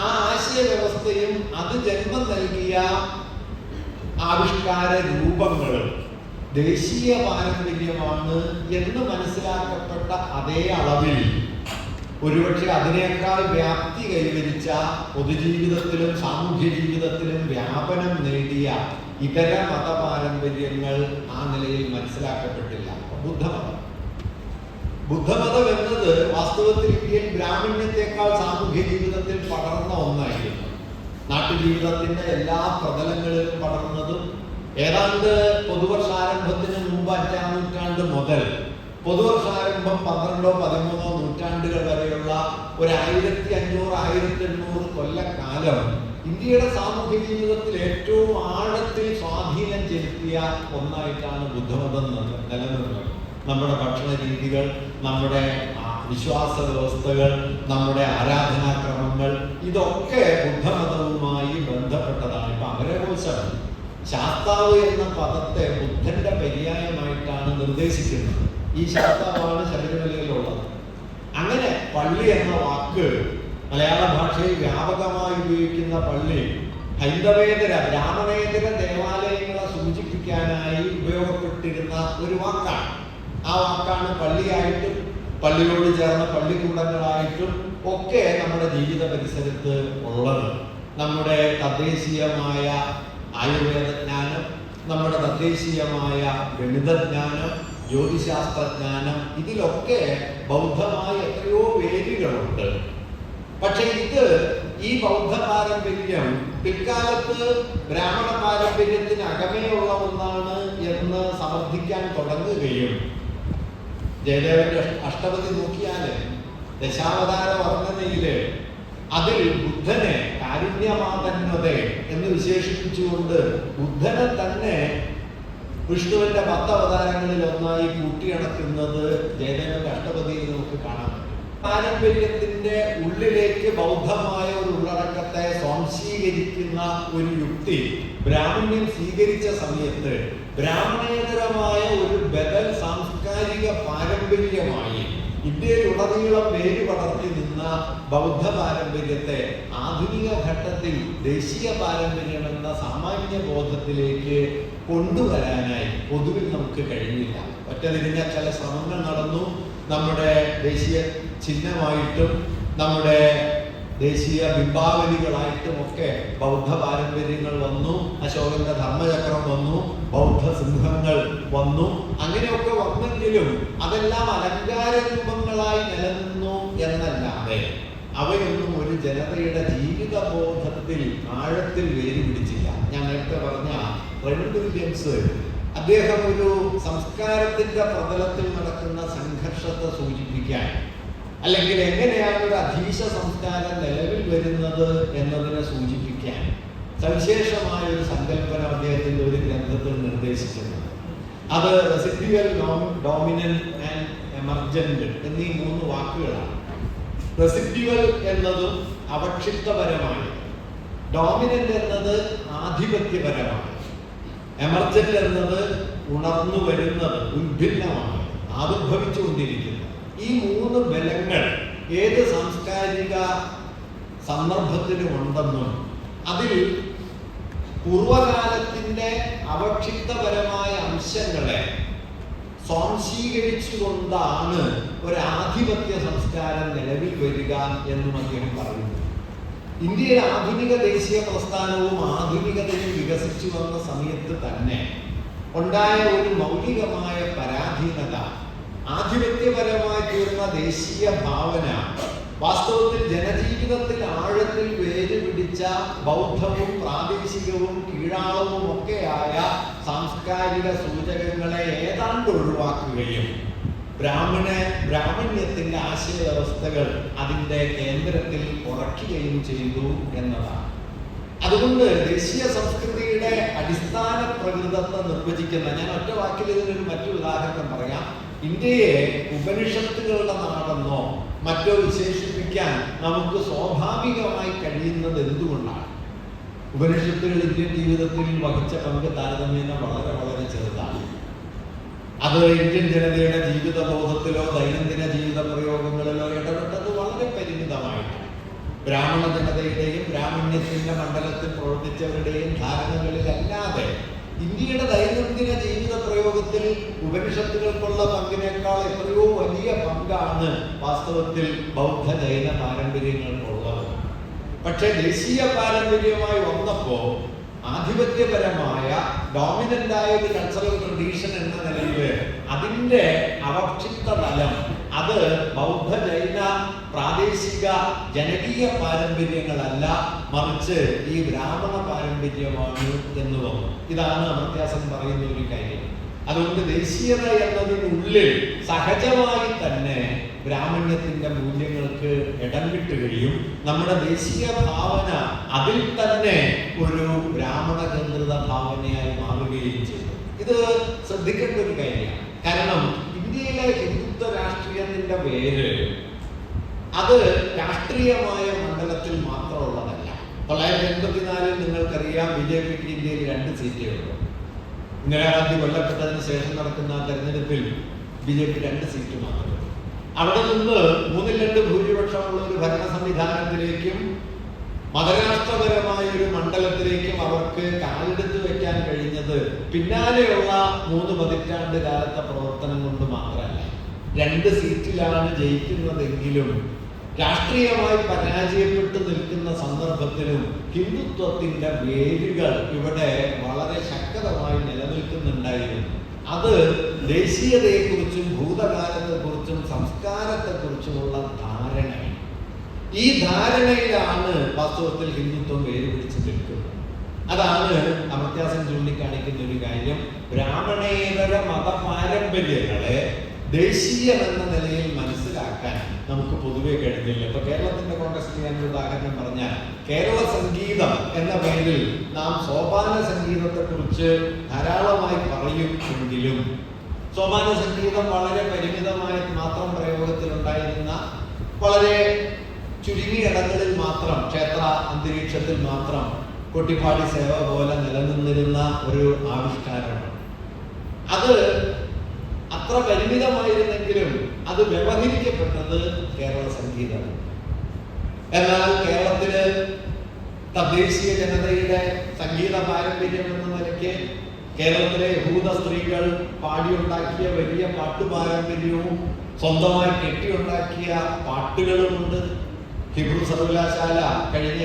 ആ ആശയ വ്യവസ്ഥയും അത് ജന്മം നൽകിയ ആവിഷ്കാര രൂപങ്ങളും ദേശീയ പാരമ്പര്യമാണ് എന്ന് മനസ്സിലാക്കപ്പെട്ട അതേ അളവിൽ ഒരുപക്ഷെ അതിനേക്കാൾ വ്യാപ്തി കൈവരിച്ച പൊതുജീവിതത്തിലും സാമൂഹ്യ ജീവിതത്തിലും വ്യാപനം നേടിയ ഇതര മതപാരമ്പര്യങ്ങൾ ആ നിലയിൽ മനസ്സിലാക്കപ്പെട്ടില്ല. ബുദ്ധമതം എന്നത് വാസ്തവത്തിൽ ഇന്ത്യയിൽ ബ്രാഹ്മണ്യത്തെക്കാൾ സാമൂഹ്യ ജീവിതത്തിൽ പടർന്ന ഒന്നായിരുന്നു. നാട്ടുജീവിതത്തിന്റെ എല്ലാ പ്രതലങ്ങളിലും പടർന്നതും ഏതാണ്ട് പൊതുവർഷാരംഭത്തിന് മുമ്പ് 5-ാം നൂറ്റാണ്ട് മുതൽ പൊതുവർഷാരംഭം 12-13 നൂറ്റാണ്ടുകൾ വരെയുള്ള ഒരു 1500-1800 കൊല്ലക്കാലം ഇന്ത്യയുടെ സാമൂഹ്യ ജീവിതത്തിൽ ഏറ്റവും ആഴത്തിൽ സ്വാധീനം ചെലുത്തിയ ഒന്നായിട്ടാണ് ബുദ്ധമതം നിലനിന്നത്. നമ്മുടെ ഭക്ഷണ രീതികൾ, നമ്മുടെ വിശ്വാസ വ്യവസ്ഥകൾ, നമ്മുടെ ആരാധനാക്രമങ്ങൾ, ഇതൊക്കെ ബുദ്ധമതവുമായി ബന്ധപ്പെട്ടതാണ്. ഇപ്പൊ അമരകോശം ശാസ്താവ് എന്ന പദത്തെ ബുദ്ധന്റെ പര്യായമായിട്ടാണ് നിർദ്ദേശിക്കുന്നത്. ഈ ശാസ്താവാണ് ശബരിമലയിലുള്ളത്. അങ്ങനെ പള്ളി എന്ന വാക്ക് മലയാള ഭാഷയിൽ വ്യാപകമായി ഉപയോഗിക്കുന്ന പള്ളി ഹൈന്ദവേതര ബ്രാഹ്മണേതര ദേവാലയങ്ങളെ സൂചിപ്പിക്കാനായി ഉപയോഗപ്പെട്ടിരുന്ന ഒരു വാക്കാണ്. ആ വാക്കാണ് പള്ളിയായിട്ടും പള്ളിയോട് ചേർന്ന പള്ളിക്കൂടങ്ങളായിട്ടും ഒക്കെ നമ്മുടെ ജീവിത പരിസരത്ത് ഉള്ളത്. നമ്മുടെ തദ്ദേശീയമായ ആയുർവേദജ്ഞാനം, നമ്മുടെ തദ്ദേശീയമായ ഗണിതജ്ഞാനം, ജ്യോതിശാസ്ത്രജ്ഞാനം, ഇതിലൊക്കെ ബൗദ്ധമായ എത്രയോ വേരുകളുണ്ട്. പക്ഷെ ഈ ബൗദ്ധ പാരമ്പര്യം പിൽക്കാലത്ത് ബ്രാഹ്മണ പാരമ്പര്യത്തിന് അകമേയുള്ള ഒന്നാണ് എന്ന് സമർത്ഥിക്കാൻ തുടങ്ങുകയും ജയദേവന്റെ അഷ്ടപതി നോക്കിയാല് ദശാവതാര വർണ്ണനയില് അതിൽ ബുദ്ധനെ കാരുണ്യമാതന്വതേ എന്ന് വിശേഷിപ്പിച്ചുകൊണ്ട് ബുദ്ധനെ തന്നെ വിഷ്ണുവിന്റെ 10 അവതാരങ്ങളിൽ ഒന്നായി കൂട്ടിയണക്കുന്നത് ജയദേവന്റെ അഷ്ടപതിയിൽ നമുക്ക് കാണാൻ പറ്റും. പാരമ്പര്യത്തിന്റെ ഉള്ളിലേക്ക് ബൗദ്ധമായ ഒരു ഉള്ളടക്കത്തെ സ്വാംശീകരിക്കുന്ന ഒരു യുക്തി ബ്രാഹ്മണ്യം സ്വീകരിച്ച സമയത്ത് ബ്രാഹ്മണേതരമായ ഒരു ബദൽ സാംസ്കാരിക പാരമ്പര്യമായി ഇന്ത്യയിലുടനീളം വേര് പടർത്തി നിന്ന ബൗദ്ധ പാരമ്പര്യത്തെ ആധുനിക ഘട്ടത്തിൽ ദേശീയ പാരമ്പര്യം എന്ന സാമാന്യ ബോധത്തിലേക്ക് കൊണ്ടുവരാനായി പൊതുവിൽ നമുക്ക് കഴിഞ്ഞില്ല. ഒറ്റതിരിഞ്ഞ ചില ശ്രമങ്ങൾ നടന്നു. നമ്മുടെ ദേശീയ ചിഹ്നമായിട്ടും നമ്മുടെ ദേശീയ ബിംബാവലികളായിട്ടും ഒക്കെ ബൗദ്ധ പാരമ്പര്യങ്ങൾ വന്നു. അശോകന്റെ ധർമ്മചക്രം വന്നു, ബൗദ്ധ സിംഹങ്ങൾ വന്നു. അങ്ങനെയൊക്കെ വന്നെങ്കിലും അതെല്ലാം അലങ്കാര രൂപങ്ങളായി നിലനിന്നു എന്നല്ലാതെ അവയൊന്നും ഒരു ജനതയുടെ ജീവിതബോധത്തിൽ ആഴത്തിൽ വേര് പിടിച്ചില്ല. ഞാൻ നേരത്തെ പറഞ്ഞ റെയ്മണ്ട് വില്യംസ് അദ്ദേഹം ഒരു സംസ്കാരത്തിന്റെ പ്രതലത്തിൽ നടക്കുന്ന സംഘർഷത്തെ സൂചിപ്പിക്കാൻ, അല്ലെങ്കിൽ എങ്ങനെയാണ് ഒരു അധീശ സംസ്കാരം നിലവിൽ വരുന്നത് എന്നതിനെ സൂചിപ്പിക്കാൻ സവിശേഷമായ ഒരു സങ്കല്പന അദ്ദേഹത്തിന്റെ ഒരു ഗ്രന്ഥത്തിൽ നിർദ്ദേശിക്കുന്നത്. അത് റെസിഡ്യുവൽ, ഡോമിനന്റ് ആൻഡ് എമർജന്റ് എന്നീ 3 വാക്കുകളാണ്. റെസിഡ്യുവൽ എന്നതും അവക്ഷിപ്തപരമാണ്, ഡോമിനന്റ് എന്നത് ആധിപത്യപരമാണ്, എമർജന്റ് എന്നത് ഉണർന്നു വരുന്നത്, ഉദ്ഭിന്നമാണ്, ആവിർഭവിച്ചുകൊണ്ടിരിക്കുന്നത്. ഈ 3 ബലങ്ങൾ ഏത് സാംസ്കാരിക സന്ദർഭത്തിലും ഉണ്ടെന്നും അതിൽ പൂർവകാലത്തിന്റെ അവക്ഷിപ്തപരമായ അംശങ്ങളെ സ്വാംശീകരിച്ചുകൊണ്ടാണ് ഒരു ആധിപത്യ സംസ്കാരം നിലവിൽ വരിക എന്നും അദ്ദേഹം പറയുന്നു. ഇന്ത്യയിൽ ആധുനിക ദേശീയ പ്രസ്ഥാനവും ആധുനികതയും വികസിച്ചു വന്ന സമയത്ത് തന്നെ ഉണ്ടായ ഒരു മൗലികമായ പരാധീനത, ആധിപത്യപരമായി തീർന്ന ദേശീയ ഭാവന വാസ്തവത്തിൽ ജനജീവിതത്തിൽ ആഴത്തിൽ വേര് പിടിച്ച ബൗദ്ധവും പ്രാദേശികവും കീഴാളവും ഒക്കെയായ സാംസ്കാരിക സൂചകങ്ങളെ ഏതാണ്ട് ഒഴിവാക്കുകയും ബ്രാഹ്മണ്യത്തിന്റെ ആശയവ്യവസ്ഥകൾ അതിന്റെ കേന്ദ്രത്തിൽ ഉറക്കുകയും ചെയ്തു എന്നതാണ്. അതുകൊണ്ട് ദേശീയ സംസ്കൃതിയുടെ അടിസ്ഥാന പ്രകൃതത്തെ നിർവചിക്കുന്ന, ഞാൻ ഒറ്റ വാക്കിൽ ഇതിനൊരു മറ്റൊരു ഉദാഹരണം പറയാം. ഇന്ത്യയെ ഉപനിഷത്തുകളുടെ നാടെന്നോ മറ്റോ വിശേഷിപ്പിക്കാൻ നമുക്ക് സ്വാഭാവികമായി കഴിയുന്നത് എന്തുകൊണ്ടാണ്? ഉപനിഷത്തുകൾ ഇന്ത്യൻ ജീവിതത്തിൽ വഹിച്ച പങ്ക് താരതമ്യേന വളരെ വളരെ ചെറുതാണ്. അത് ഇന്ത്യൻ ജനതയുടെ ജീവിതബോധത്തിലോ ദൈനംദിന ജീവിത പ്രയോഗങ്ങളിലോ ഇടപെട്ടത് വളരെ പരിമിതമായിട്ടാണ്. ബ്രാഹ്മണ ജനതയുടെയും ബ്രാഹ്മണ്യത്തിന്റെ മണ്ഡലത്തിൽ പ്രവർത്തിച്ചവരുടെയും ധാരണകളിലല്ലാതെ ഇന്ത്യയുടെ ദൈനംദിന ജീവിത പ്രയോഗത്തിൽ ഉപനിഷത്തുകൾക്കുള്ള പങ്കിനേക്കാൾ എത്രയോ വലിയ പങ്കാണ് വാസ്തവത്തിൽ ബൗദ്ധ ജൈന പാരമ്പര്യങ്ങൾക്കുള്ളത്. പക്ഷെ ദേശീയ പാരമ്പര്യമായി വന്നപ്പോൾ ആധിപത്യപരമായ ഡോമിനന്റായ ഒരു കൾച്ചറൽ ട്രഡീഷൻ എന്ന നിലയിൽ അതിൻ്റെ അവക്ഷിപ്ത തലം അത് ബൗദ്ധ ജൈന പ്രാദേശിക ജനകീയ പാരമ്പര്യങ്ങളല്ല, മറിച്ച് ഈ ബ്രാഹ്മണ പാരമ്പര്യമാണ് എന്ന് വന്നു. ഇതാണ് അമർത്യാസൻ പറയുന്ന ഒരു കാര്യം. അതുകൊണ്ട് ദേശീയത എന്നതിനുള്ളിൽ സഹജമായി തന്നെ ബ്രാഹ്മണ്യത്തിന്റെ മൂല്യങ്ങൾക്ക് ഇടം കിട്ടുകയും നമ്മുടെ ദേശീയ ഭാവന അതിൽ തന്നെ ഒരു ബ്രാഹ്മണ കേന്ദ്രിത ഭാവനയായി മാറുകയും ചെയ്തു. ഇത് ശ്രദ്ധിക്കേണ്ട ഒരു കാര്യമാണ്. കാരണം ഇന്ത്യയിലെ ഹിന്ദുത്വ രാഷ്ട്രീയത്തിന്റെ വേര് അത് രാഷ്ട്രീയമായ മണ്ഡലത്തിൽ മാത്രമുള്ളതല്ല. 1984 നിങ്ങൾക്കറിയാം, BJPക്ക് ഇന്ത്യയിൽ 2 സീറ്റേ ഉള്ളൂ. ഇന്ദിരാഗാന്ധി കൊല്ലപ്പെട്ടതിന് ശേഷം നടക്കുന്ന തെരഞ്ഞെടുപ്പിൽ BJP 2 സീറ്റ് മാത്രമേ. അവിടെ നിന്ന് 3-2 ഭൂരിപക്ഷമുള്ള ഒരു ഭരണ സംവിധാനത്തിലേക്കും മതരാഷ്ട്രപരമായ ഒരു മണ്ഡലത്തിലേക്കും അവർക്ക് കാലെടുത്ത് വെക്കാൻ കഴിഞ്ഞത് പിന്നാലെയുള്ള 3 പതിറ്റാണ്ട് കാലത്തെ പ്രവർത്തനം കൊണ്ട് മാത്രമല്ല. 2 സീറ്റിലാണ് ജയിക്കുന്നതെങ്കിലും രാഷ്ട്രീയമായി പരാജയപ്പെട്ടു നിൽക്കുന്ന സന്ദർഭത്തിലും ഹിന്ദുത്വത്തിന്റെ വേരുകൾ ഇവിടെ വളരെ ശക്തമായി നിലനിൽക്കുന്നുണ്ടായിരുന്നു. അത് ദേശീയതയെക്കുറിച്ചും ഭൂതകാലത്തെക്കുറിച്ചും സംസ്കാരത്തെക്കുറിച്ചുമുള്ള ധാരണയാണ്. ഈ ധാരണയിലാണ് വാസ്തവത്തിൽ ഹിന്ദുത്വം വേരുപിടിച്ച് നിൽക്കുന്നത്. അതാണ് അമർത്യാസൻ ചൂണ്ടിക്കാണിക്കുന്ന ഒരു കാര്യം. ബ്രാഹ്മണേതര മത പാരമ്പര്യങ്ങളെ ദേശീയമെന്ന നിലയിൽ മനസ്സിലാക്കാൻ നമുക്ക് പൊതുവെ കഴിഞ്ഞില്ല. ഇപ്പൊ കേരളത്തിന്റെ കോൺടെക്സ്റ്റിൽ ഞാൻ ഒരു ഉദാഹരണം പറഞ്ഞാൽ, കേരള സംഗീതം എന്ന പേരിൽ നാം സോപാന സംഗീതത്തെ കുറിച്ച് ധാരാളമായി പറയുമെങ്കിലും സോപാന സംഗീതം വളരെ പരിമിതമായി മാത്രം പ്രയോഗത്തിലുണ്ടായിരുന്ന, വളരെ ചുരുങ്ങിയ ഇടങ്ങളിൽ മാത്രം, ക്ഷേത്ര അന്തരീക്ഷത്തിൽ മാത്രം കൊട്ടിപ്പാടി സേവ പോലെ നിലനിന്നിരുന്ന ഒരു ആവിഷ്കാരമാണ്. അത് അത്ര പരിമിതമായിരുന്നെങ്കിലും അത് വ്യവഹരിക്കപ്പെട്ടത് കേരള സംഗീതമാണ്. എന്നാൽ കേരളത്തില് തദ്ദേശീയ ജനതയുടെ സംഗീത പാരമ്പര്യം എന്ന നിലയ്ക്ക് കേരളത്തിലെ യഹൂദ സ്ത്രീകൾ പാടിയുണ്ടാക്കിയ വലിയ പാട്ടു പാരമ്പര്യവും സ്വന്തമായി കെട്ടിയുണ്ടാക്കിയ പാട്ടുകളുമുണ്ട്. ഹിബ്രു സർവകലാശാല കഴിഞ്ഞ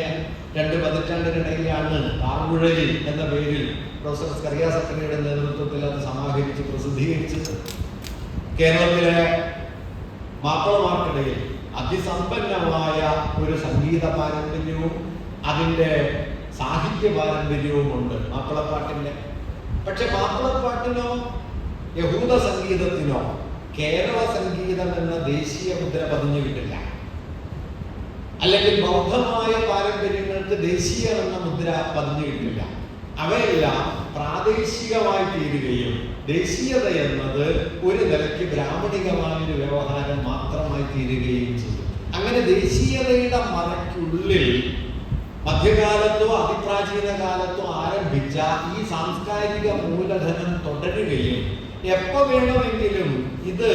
2 പതിറ്റാണ്ടിനിടയിലാണ് കാർമുഴലി എന്ന പേരിൽ പ്രൊഫസർ സ്കറിയ സക്കറിയുടെ നേതൃത്വത്തിൽ അത് സമാഹരിച്ച് പ്രസിദ്ധീകരിച്ചത്. കേരളത്തിലെ മാപ്പിളമാർക്കിടയിൽ അതിസമ്പന്നമായ ഒരു സംഗീത പാരമ്പര്യവും അതിൻ്റെ സാഹിത്യ പാരമ്പര്യവും ഉണ്ട് മാപ്പിളപ്പാട്ടിൻ്റെ. പക്ഷെ മാപ്പിളപ്പാട്ടിനോ യഹൂദ സംഗീതത്തിനോ കേരള സംഗീതം എന്ന ദേശീയ മുദ്ര പതിഞ്ഞു കിട്ടില്ല. അല്ലെങ്കിൽ ബൗദ്ധമായ പാരമ്പര്യങ്ങൾക്ക് ദേശീയ എന്ന മുദ്ര പതിഞ്ഞു കിട്ടില്ല. അവയെല്ലാം പ്രാദേശികമായി തീരുകയും ദേശീയത എന്നത് ഒരു നിലയ്ക്ക് ബ്രാഹ്മണികമായൊരു വ്യവഹാരം മാത്രമായി തീരുകയും ചെയ്യും. അങ്ങനെ ദേശീയതയുടെ മറയ്ക്കുള്ളിൽ മധ്യകാലത്തോ അതിപ്രാചീന കാലത്തോ ആരംഭിച്ച ഈ സാംസ്കാരിക മൂലധനം തുടരുകയും എപ്പോ വേണമെങ്കിലും ഇത്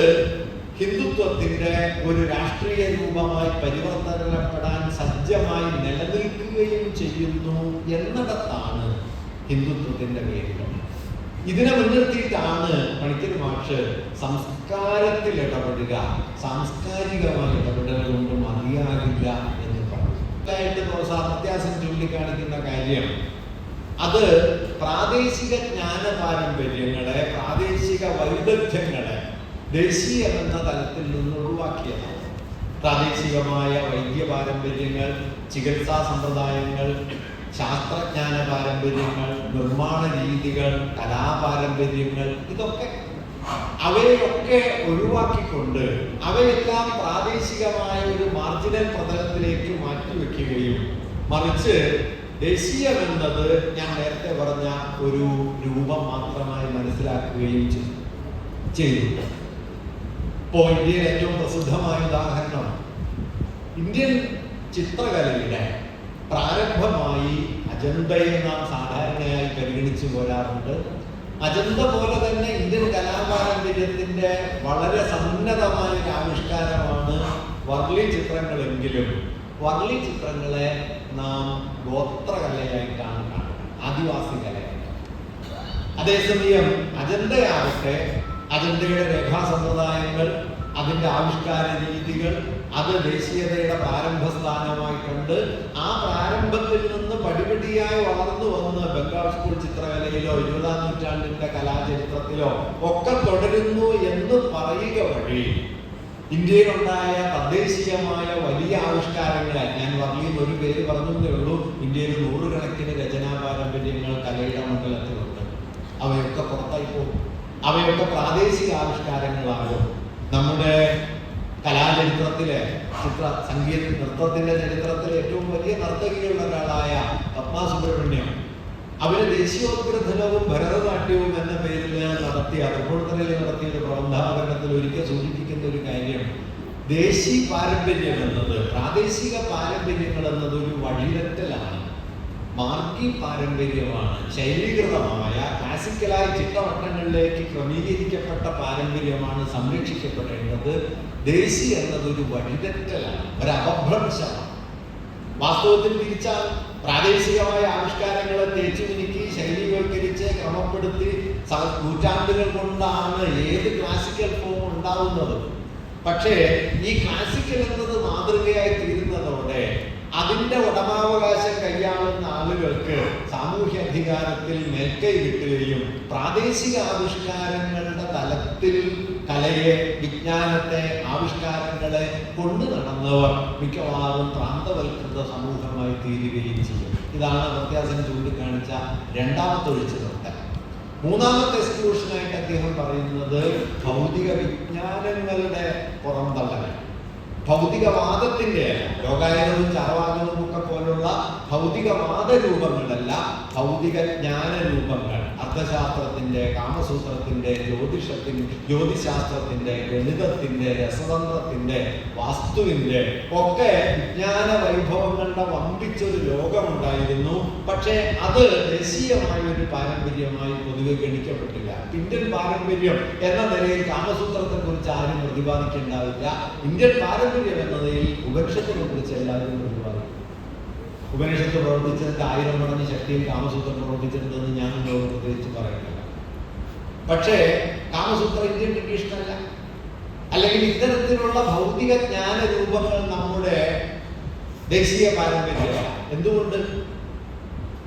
ഹിന്ദുത്വത്തിന്റെ ഒരു രാഷ്ട്രീയ രൂപമായി പരിവർത്തനപ്പെടാൻ സജ്ജമായി നിലനിൽക്കുകയും ചെയ്യുന്നു എന്നിടത്താണ് ഹിന്ദുത്വത്തിന്റെ വേരുകൾ. ഇതിനെ മുൻനിർത്തിയിട്ടാണ് പണിക്കർ മാഷ് സംസ്കാരത്തിൽ ഇടപെടുക, സാംസ്കാരികമായ ഇടപെടൽ കൊണ്ട് മതിയാകില്ല എന്ന് പറഞ്ഞു. അമർത്യാസൻ ചൂണ്ടിക്കാണിക്കുന്ന കാര്യം അത് പ്രാദേശിക ജ്ഞാന പാരമ്പര്യങ്ങളെ, പ്രാദേശിക വൈദഗ്ധ്യങ്ങളെ ദേശീയമെന്ന തലത്തിൽ നിന്ന് ഒഴിവാക്കിയതാണ്. പ്രാദേശികമായ വൈദ്യ പാരമ്പര്യങ്ങൾ, ചികിത്സാ സമ്പ്രദായങ്ങൾ, ശാസ്ത്രജ്ഞാന പാരമ്പര്യങ്ങൾ, നിർമ്മാണ രീതികൾ, കലാപാരമ്പര്യങ്ങൾ, ഇതൊക്കെ അവയൊക്കെ ഒഴിവാക്കിക്കൊണ്ട് അവയെല്ലാം പ്രാദേശികമായ ഒരു മാർജിനൽ പ്രതലത്തിലേക്ക് മാറ്റിവെക്കുകയും മറിച്ച് ദേശീയമെന്നത് ഞാൻ നേരത്തെ പറഞ്ഞ ഒരു രൂപം മാത്രമായി മനസ്സിലാക്കുകയും ചെയ്തു. ഇപ്പോൾ ഇന്ത്യയിൽ ഏറ്റവും പ്രസിദ്ധമായ ഉദാഹരണം ഇന്ത്യൻ ചിത്രകലയുടെ പ്രാരംഭമായി അജന്തയെ നാം സാധാരണയായി പരിഗണിച്ചു പോരാറുണ്ട്. അജന്ത പോലെ തന്നെ ഇന്ത്യൻ കലാപാരമ്പര്യത്തിന്റെ വളരെ സന്നദ്ധമായ ഒരു ആവിഷ്കാരമാണ് വർലി ചിത്രങ്ങളെങ്കിലും വർലി ചിത്രങ്ങളെ നാം ഗോത്രകലയായിട്ടാണ് കാണുന്നത്, ആദിവാസി കലയായിട്ട്. അതേസമയം അജന്തയാവട്ടെ, അജന്തയുടെ രേഖാസമ്പ്രദായങ്ങൾ, അതിൻ്റെ ആവിഷ്കാര രീതികൾ, അത് ദേശീയതയുടെ പ്രാരംഭസ്ഥാനമായി കണ്ട് ആ പ്രാരംഭത്തിൽ നിന്ന് പടിപടിയായി വളർന്നു വന്ന് ബംഗാൾ സ്കൂൾ ചിത്രകലയിലോ 20-ാം നൂറ്റാണ്ടിന്റെ കലാചരിത്രത്തിലോ ഒക്കെ തുടരുന്നു എന്ന് പറയുക വഴി ഇന്ത്യയിലുണ്ടായ തദ്ദേശീയമായ വലിയ ആവിഷ്കാരങ്ങളെ, ഞാൻ വർഗീയം ഒരു പേര് പറഞ്ഞതേ ഉള്ളൂ, ഇന്ത്യയിൽ നൂറുകണക്കിന് രചനാ പാരമ്പര്യങ്ങൾ കലയുടെ മണ്ഡലത്തിലുണ്ട്. അവയൊക്കെ പുറത്തായി പോകും. അവയൊക്കെ പ്രാദേശിക ആവിഷ്കാരങ്ങളാകും. നമ്മുടെ കലാചരിത്രത്തിലെ സംഗീത നൃത്തത്തിന്റെ ചരിത്രത്തിലെ ഏറ്റവും വലിയ നർത്തകികളിൽ ഒരാളായ പത്മ സുബ്രഹ്മണ്യം, അവര് ദേശീയോദ്ഗ്രഥനവും ഭരതനാട്യവും എന്ന പേരിൽ നടത്തിയ തൃപ്പൂണിത്തുറയിൽ നടത്തിയ ഒരു പ്രബന്ധാവതരണത്തിൽ ഒരിക്കൽ സൂചിപ്പിക്കുന്ന ഒരു കാര്യം, ദേശീയ പാരമ്പര്യം എന്നത്, പ്രാദേശിക പാരമ്പര്യങ്ങൾ എന്നത് ഒരു വഴിതെറ്റലാണ്, മാർക്കി പാരമ്പര്യമാണ്. ശൈലീകൃതമായ ക്ലാസിക്കലായ ചിട്ടവട്ടങ്ങളിലേക്ക് ക്രമീകരിക്കപ്പെട്ട പാരമ്പര്യമാണ് സംരക്ഷിക്കപ്പെടേണ്ടത്. ദേശീയ എന്നതൊരു വഴിതെറ്റലാണ്, ഒരു അപഭ്രംശമാണ്. വാസ്തവത്തിൽ തിരിച്ചാൽ പ്രാദേശികമായ ആവിഷ്കാരങ്ങളെ തേച്ചുമിനുക്കി ശൈലീവൽക്കരിച്ച് ക്രമപ്പെടുത്തി നൂറ്റാണ്ടുകൾ കൊണ്ടാണ് ഏത് ക്ലാസിക്കൽ ഫോം ഉണ്ടാവുന്നത്. പക്ഷേ ഈ ക്ലാസിക്കൽ എന്നത് മാതൃകയായി തീരുന്നതോടെ അതിൻ്റെ ഉടമാവകാശം കൈയാളുന്ന ആളുകൾക്ക് സാമൂഹ്യ അധികാരത്തിൽ മേൽക്കൈ കിട്ടുകയും പ്രാദേശിക ആവിഷ്കാരങ്ങളുടെ തലത്തിൽ കലയെ, വിജ്ഞാനത്തെ, ആവിഷ്കാരങ്ങളെ കൊണ്ടു നടന്നവർ മിക്കവാറും പ്രാന്തവൽകൃത സമൂഹമായി തീരുകയും ചെയ്യും. ഇതാണ് വ്യത്യാസം ചൂണ്ടിക്കാണിച്ച രണ്ടാമത്തെ ഒഴിച്ചുനിർത്തൽ. മൂന്നാമത്തെ എക്സ്ക്ലൂഷനായിട്ട് അദ്ദേഹം പറയുന്നത് ഭൗതിക വിജ്ഞാനങ്ങളുടെ പുറന്തള്ളലാണ്. ഭൗതികവാദത്തിന്റെ, ലോകായതവും ചാർവാകവും ഒക്കെ പോലുള്ള ഭൗതികവാദ രൂപങ്ങളല്ല, ഭൗതിക ജ്ഞാന രൂപങ്ങൾ. അർത്ഥശാസ്ത്രത്തിന്റെ, കാമസൂത്രത്തിന്റെ, ജ്യോതിശാസ്ത്രത്തിന്റെ, ഗണിതത്തിന്റെ, രസതന്ത്രത്തിന്റെ, വാസ്തുവിന്റെ ഒക്കെ വിജ്ഞാന വൈഭവങ്ങളുടെ വമ്പിച്ചൊരു ലോകമുണ്ടായിരുന്നു. പക്ഷേ അത് ദേശീയമായ ഒരു പാരമ്പര്യമായി പൊതുവെ ഗണിക്കപ്പെട്ടില്ല. ഇന്ത്യൻ പാരമ്പര്യം എന്ന നിലയിൽ കാമസൂത്രത്തെ കുറിച്ച് ആരും പ്രതിപാദിക്കേണ്ടാവില്ല. ഇന്ത്യൻ പാരമ്പര്യം എന്നതിൽ ഉപനിഷത്തിനെ കുറിച്ച് എല്ലാവരും പ്രതിപാദിക്കും. ഉപനിഷത്ത് പ്രവർത്തിച്ചതിന്റെ 1000 മടങ്ങ് ശക്തിയും കാമസൂത്രം പ്രവർത്തിച്ചിട്ടുണ്ടെന്ന് ഞാൻ നിങ്ങളോട് പ്രത്യേകിച്ച് പറയുന്നില്ല. പക്ഷേ കാമസൂത്രം ഇന്ത്യൻ ട്രഡീഷൻ അല്ല. അല്ലെങ്കിൽ ഇത്തരത്തിലുള്ള ഭൗതിക ജ്ഞാന രൂപങ്ങൾ നമ്മുടെ ദേശീയ പാരമ്പര്യമല്ല. എന്തുകൊണ്ട്?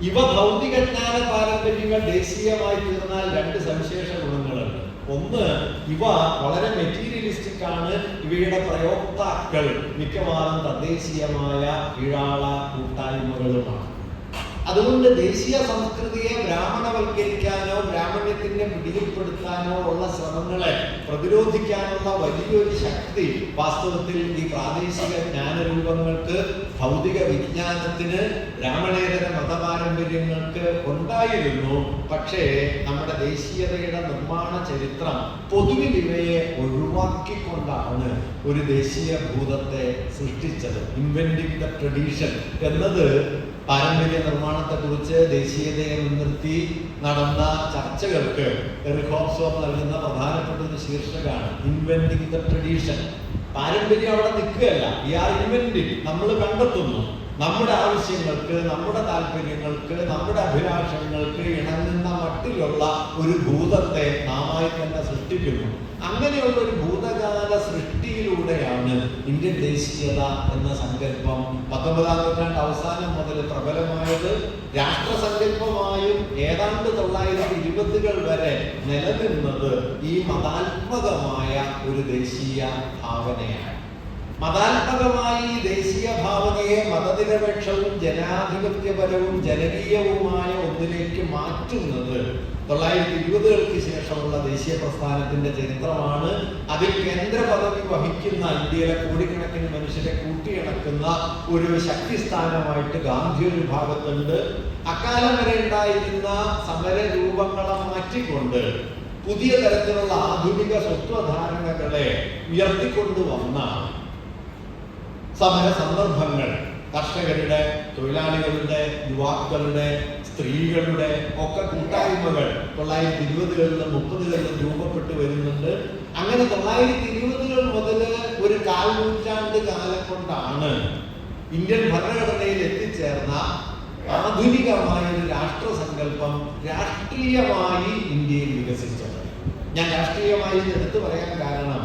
ഇവ ഭൗതിക ജ്ഞാന പാരമ്പര്യങ്ങൾ ദേശീയമായി തീർന്നാൽ 2 സവിശേഷ ഗുണങ്ങളുണ്ട്. ഒന്ന്, ഇവ വളരെ മെറ്റീരിയലിസ്റ്റിക് ആണ്. ഇവയുടെ പ്രയോക്താക്കൾ മിക്കവാറും തദ്ദേശീയമായ കീഴാള കൂട്ടായ്മകളുമാണ്. അതുകൊണ്ട് ദേശീയ സംസ്കൃതിയെ ബ്രാഹ്മണവൽക്കരിക്കാനോ ബ്രാഹ്മണ്യത്തിന്റെ പിടിയിൽപ്പെടുത്താനോ ഉള്ള ശ്രമങ്ങളെ പ്രതിരോധിക്കാനുള്ള വലിയൊരു ശക്തി വാസ്തവത്തിൽ ഈ പ്രാദേശിക ജ്ഞാനരൂപങ്ങൾക്ക്, ഭൗതിക വിജ്ഞാനത്തിന്, ബ്രാഹ്മണേതര മതപാരമ്പര്യങ്ങൾക്ക് ഉണ്ടായിരുന്നു. പക്ഷേ നമ്മുടെ ദേശീയതയുടെ നിർമ്മാണ ചരിത്രം പൊതുവിൽ ഇവയെ ഒഴിവാക്കിക്കൊണ്ടാണ് ഒരു ദേശീയ ഭൂതത്തെ സൃഷ്ടിച്ചത്. ഇൻവെന്റിംഗ് ദ ട്രഡീഷൻ എന്നത് പാരമ്പര്യ നിർമ്മാണത്തെക്കുറിച്ച് ദേശീയതയെ മുൻനിർത്തി നടന്ന ചർച്ചകൾക്ക് എറിക് ഹോബ്സ്ബാം നൽകുന്ന പ്രധാനപ്പെട്ട ഒരു ശീർഷകമാണ് ഇൻവെന്റിംഗ് ദ ട്രഡീഷൻ. പാരമ്പര്യം അവിടെ നിൽക്കുകയല്ല, ഈ ആ ഇൻവെന്റിംഗ് നമ്മൾ കണ്ടെത്തുന്നു. നമ്മുടെ ആവശ്യങ്ങൾക്ക്, നമ്മുടെ താല്പര്യങ്ങൾക്ക്, നമ്മുടെ അഭിലാഷങ്ങൾക്ക് ഇണങ്ങുന്ന മട്ടിലുള്ള ഒരു ഭൂതത്തെ നാമായി തന്നെ സൃഷ്ടിക്കുന്നു. അങ്ങനെയുള്ള ഒരു ഭൂതകാല സൃഷ്ടിയിലൂടെയാണ് ഇന്ത്യൻ ദേശീയത എന്ന സങ്കല്പം 19-ാം നൂറ്റാണ്ട് അവസാനം മുതൽ പ്രബലമായത്. രാഷ്ട്രസങ്കല്പമായും ഏതാണ്ട് 1920-കൾ വരെ നിലനിന്നത് ഈ മതാത്മകമായ ഒരു ദേശീയ ഭാവനയാണ്. മതാത്മകമായി ദേശീയ ഭാവനയെ മതനിരപേക്ഷവും ജനാധിപത്യപരവും ജനകീയവുമായ ഒന്നിലേക്ക് മാറ്റുന്നത് 1920-കൾക്ക് ശേഷമുള്ള ദേശീയ പ്രസ്ഥാനത്തിന്റെ ചരിത്രമാണ്. അതിൽ കേന്ദ്ര പദവി വഹിക്കുന്ന, ഇന്ത്യയിലെ കോടിക്കണക്കിന് മനുഷ്യരെ കൂട്ടിയിണക്കുന്ന ഒരു ശക്തിസ്ഥാനമായിട്ട് ഗാന്ധി ഒരു ഭാഗത്തുണ്ട്. അക്കാലം വരെ ഉണ്ടായിരുന്ന സമര രൂപങ്ങളെ മാറ്റിക്കൊണ്ട് പുതിയ തരത്തിലുള്ള ആധുനിക സ്വത്വധാരണകളെ ഉയർത്തിക്കൊണ്ടുവന്ന സമര സന്ദർഭങ്ങൾ കർഷകരുടെ, തൊഴിലാളികളുടെ, യുവാക്കളുടെ, സ്ത്രീകളുടെ ഒക്കെ കൂട്ടായ്മകൾ 1920-കളിലും 30-കളിലും രൂപപ്പെട്ടു വരുന്നുണ്ട്. അങ്ങനെ 1920-കൾ മുതൽ ഒരു 1/4 നൂറ്റാണ്ട് കാലം കൊണ്ടാണ് ഇന്ത്യൻ ഭരണഘടനയിൽ എത്തിച്ചേർന്ന ആധുനികമായ ഒരു രാഷ്ട്രസങ്കല്പം രാഷ്ട്രീയമായി ഇന്ത്യയിൽ വികസിച്ചത്. ഞാൻ രാഷ്ട്രീയമായി എടുത്തു പറയാൻ കാരണം,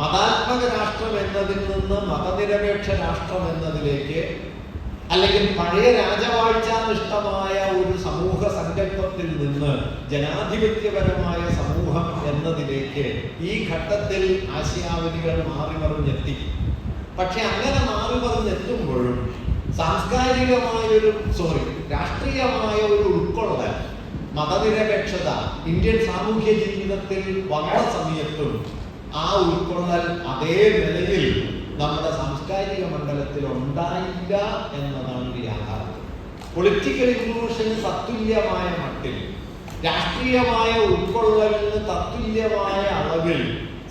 മതാത്മക രാഷ്ട്രം എന്നതിൽ നിന്ന് മതനിരപേക്ഷ രാഷ്ട്രം എന്നതിലേക്ക്, അല്ലെങ്കിൽ പഴയ രാജവാഴ്ചാനിഷ്ഠമായ ഒരു സമൂഹ സങ്കല്പത്തിൽ നിന്ന് ജനാധിപത്യപരമായ സമൂഹം എന്നതിലേക്ക് ഈ ഘട്ടത്തിൽ ആശയാവലികൾ മാറിമറിഞ്ഞെത്തി. പക്ഷെ അങ്ങനെ മാറിമറിഞ്ഞെത്തുമ്പോഴും രാഷ്ട്രീയമായ ഒരു ഉൾക്കൊള്ളൽ, മതനിരപേക്ഷത ഇന്ത്യൻ സാമൂഹ്യ ജീവിതത്തിൽ വന്ന സമയത്തും ആ ഉൾക്കൊള്ളൽ അതേ നിലയിൽ നമ്മുടെ സാംസ്കാരിക മണ്ഡലത്തിൽ ഉണ്ടായില്ല എന്നതാണ് ഒരു യാഥാർത്ഥ്യം. പൊളിറ്റിക്കൽ ഇൻക്ലൂഷന് തത്തുല്യമായ മട്ടിൽ, രാഷ്ട്രീയമായ ഉൾക്കൊള്ളലിന് തത്തുല്യമായ അളവിൽ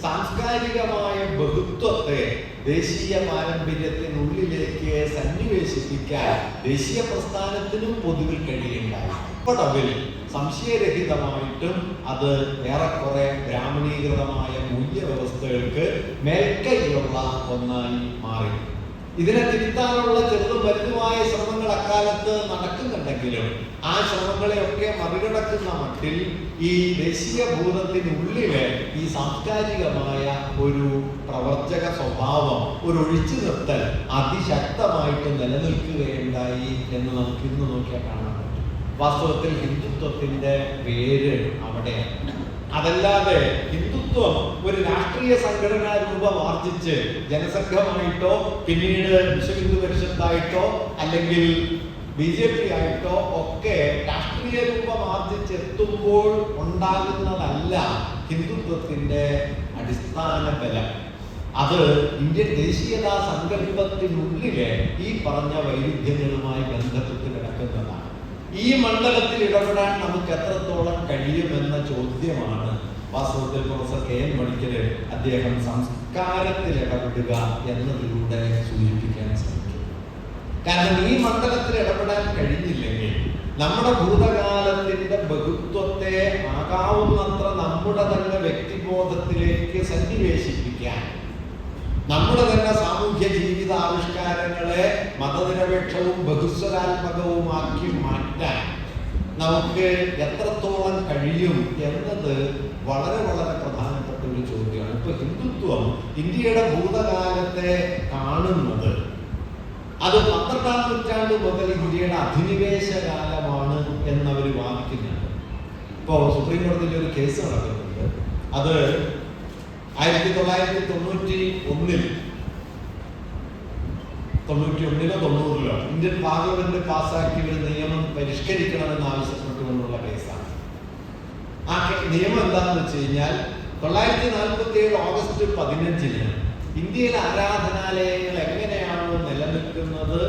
സാംസ്കാരികമായ ബഹുത്വത്തെ ദേശീയ പാരമ്പര്യത്തിനുള്ളിലേക്ക് സന്നിവേശിപ്പിക്കാൻ ദേശീയ പ്രസ്ഥാനത്തിനും പൊതുവിൽ കഴിയുണ്ടായി. ഒടുവിൽ സംശയരഹിതമായിട്ടും അത് ഏറെക്കുറെ ബ്രാഹ്മണീകൃതമായ മൂല്യവ്യവസ്ഥകൾക്ക് മേൽക്കൈയുള്ള ഒന്നായി മാറി. ഇതിനെ തിരുത്താനുള്ള ചെറുതും വലുതുമായ ശ്രമങ്ങൾ അക്കാലത്ത് നടക്കുന്നുണ്ടെങ്കിലും ആ ശ്രമങ്ങളെയൊക്കെ മറികടക്കുന്ന മട്ടിൽ ഈ ദേശീയ ഭൂതത്തിനുള്ളിലെ ഈ സാംസ്കാരികമായ ഒരു പ്രവർത്തക സ്വഭാവം, ഒരു ഒഴിച്ചു നിർത്തൽ അതിശക്തമായിട്ട് നിലനിൽക്കുകയുണ്ടായി എന്ന് നമുക്ക് ഇന്ന് നോക്കിയാൽ കാണാൻ പറ്റും. വാസ്തവത്തിൽ ഹിന്ദുത്വത്തിന്റെ വേര് അവിടെയാണ്. അതല്ലാതെ ഹിന്ദുത്വം ഒരു രാഷ്ട്രീയ സംഘടനാ രൂപം ആർജിച്ച് ജനസംഘമായിട്ടോ പിന്നീട് വിശ്വഹിന്ദു പരിഷത്തായിട്ടോ അല്ലെങ്കിൽ BJP ആയിട്ടോ ഒക്കെ രാഷ്ട്രീയ രൂപം ആർജിച്ചെത്തുമ്പോൾ ഉണ്ടാകുന്നതല്ല ഹിന്ദുത്വത്തിന്റെ അടിസ്ഥാന ബലം. അത് ഇന്ത്യൻ ദേശീയതാ സങ്കല്പത്തിനുള്ളിലെ ഈ പറഞ്ഞ വൈരുദ്ധ്യങ്ങളുമായി ബന്ധപ്പെട്ട് കിടക്കുന്നതാണ്. ഈ മണ്ഡലത്തിൽ ഇടപെടാൻ നമുക്ക് എത്രത്തോളം കഴിയുമെന്ന ചോദ്യമാണ് വാസ്തവത്തിൽ പ്രൊഫസർ KN പണിക്കർ അദ്ദേഹം സംസ്കാരത്തിൽ ഇടപെടുക എന്നതിലൂടെ സൂചിപ്പിക്കാൻ ശ്രമിക്കുന്നു. കാരണം ഈ മണ്ഡലത്തിൽ ഇടപെടാൻ കഴിഞ്ഞില്ലെങ്കിൽ നമ്മുടെ ഭൂതകാലത്തിന്റെ ബഹുത്വത്തെ ആകാവുന്നത്ര നമ്മുടെ തന്നെ വ്യക്തിബോധത്തിലേക്ക് സന്നിവേശിപ്പിക്കാൻ, നമ്മുടെ തന്നെ സാമൂഹ്യ ജീവിതാവിഷ്കാരങ്ങളെ മതനിരപേക്ഷവും ബഹുസ്വരാത്മകവുമാക്കി മാറ്റാൻ നമുക്ക് എത്രത്തോളം കഴിയും എന്നത് വളരെ വളരെ പ്രധാനപ്പെട്ട ഒരു ചോദ്യമാണ്. ഇപ്പൊ ഹിന്ദുത്വം ഇന്ത്യയുടെ ഭൂതകാലത്തെ കാണുന്നത് അത് 12ാം നൂറ്റാണ്ട് മുതൽ ഇന്ത്യയുടെ അധിനിവേശ കാലമാണ് എന്നവർ വാദിക്കുന്നുണ്ട്. ഇപ്പോൾ സുപ്രീം കോടതിയിൽ ഒരു കേസ് നടക്കുന്നുണ്ട്. അത് 1991 90-ലോ ഇന്ത്യൻ പാർലമെന്റ് പാസാക്കിയ ഒരു നിയമം പരിഷ്കരിക്കണമെന്ന് ആവശ്യപ്പെട്ടുകൊണ്ടുള്ള കേസാണ്. ആ നിയമം എന്താണെന്ന് വെച്ച് കഴിഞ്ഞാൽ 1947 ഓഗസ്റ്റ് 15-ന് ഇന്ത്യയിലെ ആരാധനാലയങ്ങൾ എങ്ങനെയാണോ നിലനിൽക്കുന്നത്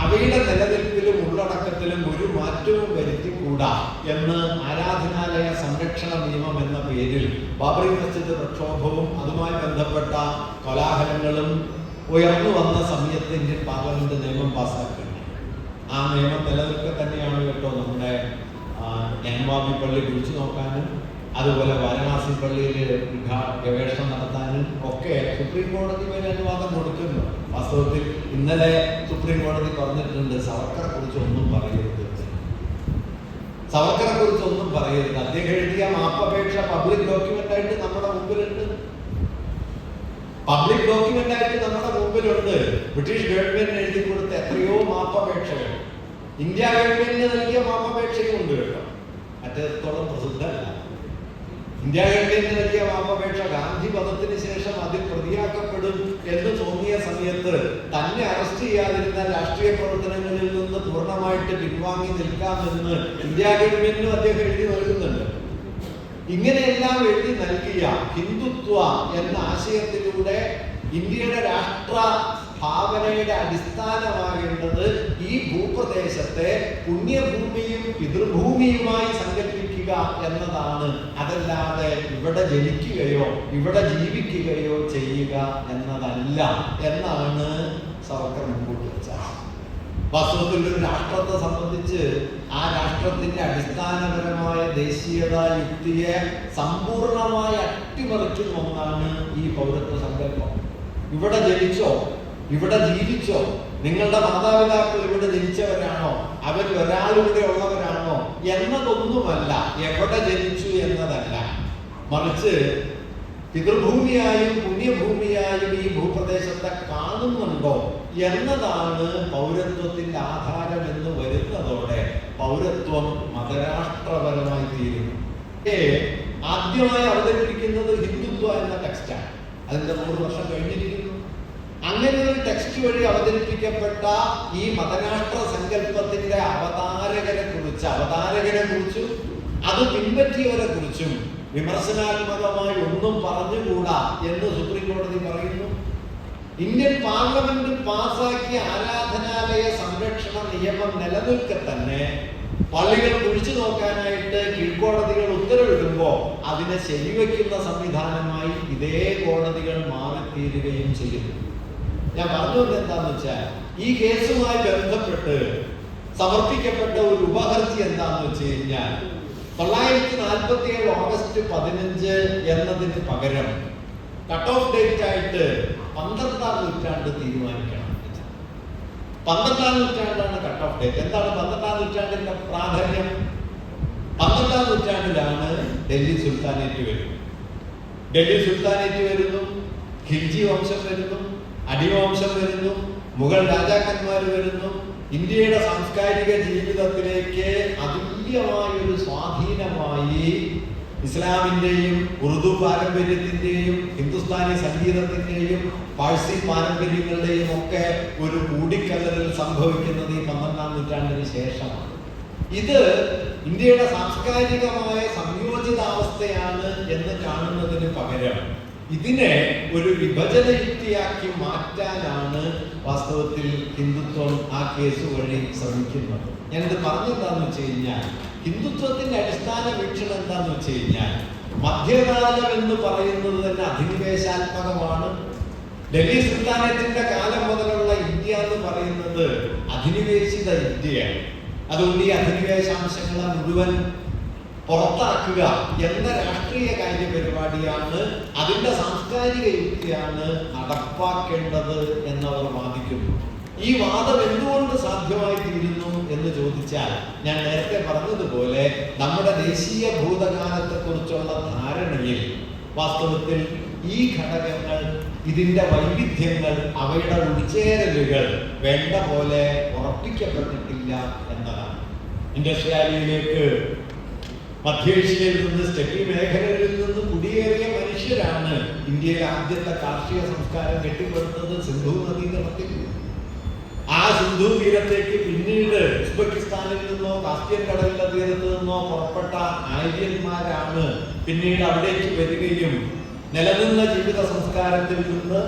അവയുടെ നിലനിൽപ്പിലും ഉള്ളടക്കത്തിലും ഒരു മാറ്റവും വരുത്തിക്കൂടാ എന്ന് ആരാധനാലയ സംരക്ഷണ നിയമം എന്ന പേരിൽ ബാബറി മസ്ജിദ് പ്രക്ഷോഭവും അതുമായി ബന്ധപ്പെട്ട കോലാഹലങ്ങളും ഉയർന്നു വന്ന സമയത്ത് ഇന്ത്യൻ പാർലമെന്റ് നിയമം പാസ്സാക്കിയിട്ടുണ്ട്. ആ നിയമം നിലനിൽക്കെ തന്നെയാണ് കേട്ടോ നമ്മുടെ ജ്ഞാനവാപി പള്ളി കുറിച്ച് നോക്കാനും അതുപോലെ വാരണാസി പള്ളിയിൽ ഗവേഷണം നടത്താനും ഒക്കെ സുപ്രീം കോടതി വരെ അനുവാദം കൊടുക്കുന്നു. വാസ്തവത്തിൽ ഇന്നലെ സുപ്രീം കോടതി പറഞ്ഞിട്ടുണ്ട് സവർക്കറെ കുറിച്ച് ഒന്നും പറയരുത്, സവർക്കറെ കുറിച്ച് ഒന്നും പറയരുത്. അദ്ദേഹം എഴുതിയ മാപ്പപേക്ഷ പബ്ലിക് ഡോക്യുമെന്റ് ആയിട്ട് നമ്മുടെ മുമ്പിലുണ്ട്. ബ്രിട്ടീഷ് ഗവൺമെന്റിന് എഴുതി കൊടുത്ത എത്രയോ മാപ്പപേക്ഷകൾ ഇന്ത്യ ഗവൺമെന്റിന് നൽകിയ മാപ്പപേക്ഷയും ഉണ്ട് കേട്ടോ. മറ്റേത്തോളം പ്രസിദ്ധമല്ല. ഇന്ത്യ ഗവൺമെന്റിന് നൽകിയ മാപ്പപേക്ഷ ഗാന്ധി വധത്തിന് ശേഷം അതിൽ പ്രതിയാക്കപ്പെടും എന്ന് തോന്നിയ സമയത്ത് തന്നെ അറസ്റ്റ് ചെയ്യാതിരുന്ന രാഷ്ട്രീയ പ്രവർത്തനങ്ങളിൽ നിന്ന് പൂർണ്ണമായിട്ട് പിൻവാങ്ങി നിൽക്കാമെന്ന് ഇന്ത്യ ഗവൺമെന്റിനും അദ്ദേഹം എഴുതി നൽകുന്നുണ്ട്. ഇങ്ങനെയെല്ലാം എഴുതി നൽകിയ ഹിന്ദുത്വ എന്ന ആശയത്തിലൂടെ ഇന്ത്യയുടെ രാഷ്ട്ര ഭാവനയുടെ അടിസ്ഥാനമാകേണ്ടത് ഈ ഭൂപ്രദേശത്തെ പുണ്യഭൂമിയും പിതൃഭൂമിയുമായി സങ്കല്പിക്കുക എന്നതാണ്. അതല്ലാതെ ഇവിടെ ജനിക്കുകയോ ഇവിടെ ജീവിക്കുകയോ ചെയ്യുക എന്നതല്ല എന്നാണ് സവർക്കർ മുമ്പോട്ട് വെച്ചത്. വാസ്തവത്തിൽ ഒരു രാഷ്ട്രത്തെ സംബന്ധിച്ച് ആ രാഷ്ട്രത്തിന്റെ അടിസ്ഥാനപരമായ ദേശീയത യുക്തിയെ സമ്പൂർണമായി അട്ടിമറിക്കുന്ന ഒന്നാണ് ഈ പൗരത്വ സങ്കല്പം. ഇവിടെ ജനിച്ചോ ഇവിടെ ജീവിച്ചോ നിങ്ങളുടെ മാതാപിതാക്കൾ ഇവിടെ ജനിച്ചവരാണോ, അവർ ഒരാളിവിടെ ഉള്ളവരാണോ എന്നതൊന്നുമല്ല, എവിടെ ജനിച്ചു എന്നതല്ല, മറിച്ച് പിതൃഭൂമിയായും പുണ്യഭൂമിയായും ഈ ഭൂപ്രദേശത്തെ കാണുന്നുണ്ടോ എന്നതാണ് പൗരത്വത്തിന്റെ ആധാരം എന്ന് വരുന്നതോടെ പൗരത്വം മതരാഷ്ട്രപരമായി തീരുന്നു. ആദ്യമായി അവതരിപ്പിക്കുന്നത് ഹിന്ദുത്വ എന്ന ടെക്സ്റ്റാണ്. അതിന്റെ 100 വർഷം കഴിഞ്ഞിരിക്കുന്നു. അങ്ങനെ ഒരു ടെക്സ്റ്റ് വഴി അവതരിപ്പിക്കപ്പെട്ട ഈ മതരാഷ്ട്ര സങ്കല്പത്തിന്റെ അവതാരകരെ കുറിച്ചും അത് പിൻപറ്റിയവരെ കുറിച്ചും വിമർശനാത്മകമായി ഒന്നും പറഞ്ഞുകൂടാ എന്ന് സുപ്രീം കോടതി പറയുന്നു. ഇന്ത്യൻ പാർലമെന്റ് പാസാക്കിയ ആരാധനാലയ സംരക്ഷണ നിയമം നിലനിൽക്കെ തന്നെ പള്ളികൾ കുഴിച്ചു നോക്കാനായിട്ട് കീഴ്ക്കോടതികൾ ഉത്തരവിടുമ്പോൾ അതിനെ ശരിവെക്കുന്ന സംവിധാനമായി ഇതേ കോടതികൾ മാറിത്തീരുകയും ചെയ്യുന്നു. ഞാൻ പറഞ്ഞത് എന്താന്ന് വെച്ചാൽ, ഈ കേസുമായി ബന്ധപ്പെട്ട് സമർപ്പിക്കപ്പെട്ട ഒരു ഉപഹർജി എന്താന്ന് വെച്ച് കഴിഞ്ഞാൽ 947 ഓഗസ്റ്റ് 15 എന്നതിന് പകരം കട്ട് ഓഫ് ഡേറ്റ് ആയിട്ട് 12ാം നൂറ്റാണ്ട് തീരുമാനിക്കണം. 12ാം നൂറ്റാണ്ടാണ് കട്ട് ഓഫ് ഡേറ്റ്. എന്താണ് 12ാം നൂറ്റാണ്ടിന്റെ പ്രാധാന്യം? 12ാം നൂറ്റാണ്ടിലാണ് ഡൽഹി സുൽത്താനേറ്റ് വരുന്നു, ഖിൽജി വംശം വരുന്നു, അടിവംശം വരുന്നു, മുഗൾ രാജാക്കന്മാർ വരുന്നു. ഇന്ത്യയുടെ സാംസ്കാരിക ജീവിതത്തിലേക്ക് അതുല്യമായൊരു സ്വാധീനമായി ഇസ്ലാമിന്റെയും ഉറുദു പാരമ്പര്യത്തിന്റെയും ഹിന്ദുസ്ഥാനി സംഗീതത്തിന്റെയും പാഴ്സി പാരമ്പര്യങ്ങളുടെയും ഒക്കെ ഒരു കൂടിക്കലറിൽ സംഭവിക്കുന്നത് ഈ 12ാം നൂറ്റാണ്ടിന് ശേഷമാണ്. ഇത് ഇന്ത്യയുടെ സാംസ്കാരികമായ സംയോജിതാവസ്ഥയാണ് എന്ന് കാണുന്നതിന് പകരം ഇതിനെ ഒരു വിഭജന യുക്തിയാക്കി മാറ്റാനാണ് വാസ്തവത്തിൽ ഹിന്ദുത്വം ആ കേസ് വഴി ശ്രമിക്കുന്നത്. ഞാനിത് പറഞ്ഞെന്താന്ന് വെച്ച് കഴിഞ്ഞാൽ, ഹിന്ദുത്വത്തിന്റെ അടിസ്ഥാന വീക്ഷണം എന്താന്ന് വെച്ച് കഴിഞ്ഞാൽ, മധ്യകാലം എന്ന് പറയുന്നത് തന്നെ അധിനിവേശാത്മകമാണ്. ഡൽഹി സുൽത്താനേറ്റിന്റെ കാലം മുതലുള്ള ഇന്ത്യ എന്ന് പറയുന്നത് അധിനിവേശിത ഇന്ത്യയാണ്. അതുകൊണ്ട് ഈ അധിനിവേശാംശങ്ങളെ മുഴുവൻ പുറത്താക്കുക എന്ന രാഷ്ട്രീയ കാര്യപരിപാടിയാണ്, അതിന്റെ സാംസ്കാരിക യുക്തിയാണ് നടപ്പാക്കേണ്ടത് എന്നവർ വാദിക്കുന്നു. ഈ വാദം എന്തുകൊണ്ട് സാധ്യമായി തീരുന്നു എന്ന് ചോദിച്ചാൽ, ഞാൻ നേരത്തെ പറഞ്ഞതുപോലെ നമ്മുടെ ദേശീയ ഭൂതകാലത്തെ കുറിച്ചുള്ള ധാരണയിൽ വാസ്തവത്തിൽ ഈ ഘടകങ്ങൾ, ഇതിന്റെ വൈവിധ്യങ്ങൾ, അവയുടെ ഉൾച്ചേരലുകൾ വേണ്ട പോലെ ഉറപ്പിക്കപ്പെട്ടിട്ടില്ല എന്നതാണ്. ഇൻഡസ്ട്രിയാലിയിലേക്ക് മധ്യേഷ്യയിൽ നിന്ന്, സ്റ്റെപ്പി മേഖലകളിൽ നിന്ന് കുടിയേറിയ മനുഷ്യരാണ് ഇന്ത്യയിലെ ആദ്യത്തെ കാർഷിക സംസ്കാരം കെട്ടിപ്പടുത്തത് സിന്ധു നദീതടത്തിൽ. ആ സിന്ധു തീരത്തേക്ക് പിന്നീട് ഉസ്ബെക്കിസ്ഥാനിൽ നിന്നോ കാസ്പിയൻ കടലിന്റെ തീരത്ത് നിന്നോ പുറപ്പെട്ട ആര്യന്മാരാണ് പിന്നീട് അവിടേക്ക് വരികയും നിലനിന്ന ജീവിത സംസ്കാരത്തിൽ നിന്ന്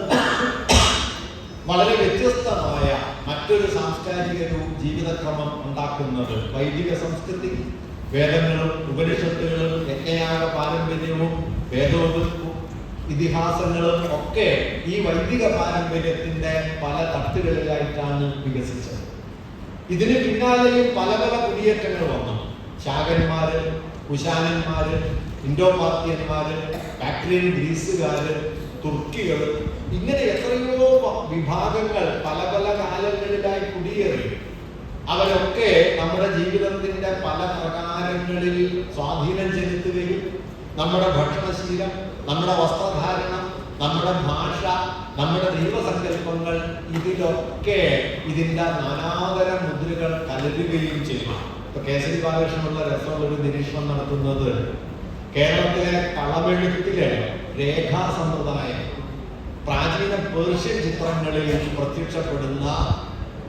വളരെ വ്യത്യസ്തമായ മറ്റൊരു സാംസ്കാരിക ജീവിതക്രമം ഉണ്ടാക്കുന്നത്. വൈദിക സംസ്കൃതി, വേദങ്ങളും ഉപനിഷത്തുകളും യജ്ഞയാഗ പാരമ്പര്യവും വേദവും ഇതിഹാസങ്ങളും ഒക്കെ ഈ വൈദിക പാരമ്പര്യത്തിന്റെ പല തട്ടുകളിലായിട്ടാണ് വികസിച്ചത്. ഇതിന് പിന്നാലെയും പല പല കുടിയേറ്റങ്ങൾ വന്നു. ശാകന്മാര്, കുശാനന്മാര്, ഇൻഡോ പാർത്തിയന്മാര്, ബാക്ട്രിയൻ ഗ്രീസുകാര്, തുർക്കികൾ, ഇങ്ങനെ എത്രയോ വിഭാഗങ്ങൾ പല പല കാലങ്ങളിലായി കുടിയേറി. അവരൊക്കെ നമ്മുടെ ജീവിതത്തിന്റെ പല പ്രകാരങ്ങളിൽ സ്വാധീനം ചെലുത്തുകയും നമ്മുടെ ഭക്ഷണശീലം, നമ്മുടെ വസ്ത്രധാരണം, നമ്മുടെ ഭാഷ, നമ്മുടെ ദൈവസങ്കല്പങ്ങൾ, ഇതിലൊക്കെ ഇതിന്റെ നാനാതര മുദ്രകൾ കലരുകയും ചെയ്തു. ഇപ്പൊ കേസരി ബാലകൃഷ്ണനുള്ള രസമുള്ളൊരു നിരീക്ഷണം നടത്തുന്നത്, കേരളത്തിലെ കളമെഴുത്തിലെ രേഖാ സമ്പ്രദായം പ്രാചീന പേർഷ്യൻ ചിത്രങ്ങളിൽ പ്രത്യക്ഷപ്പെടുന്ന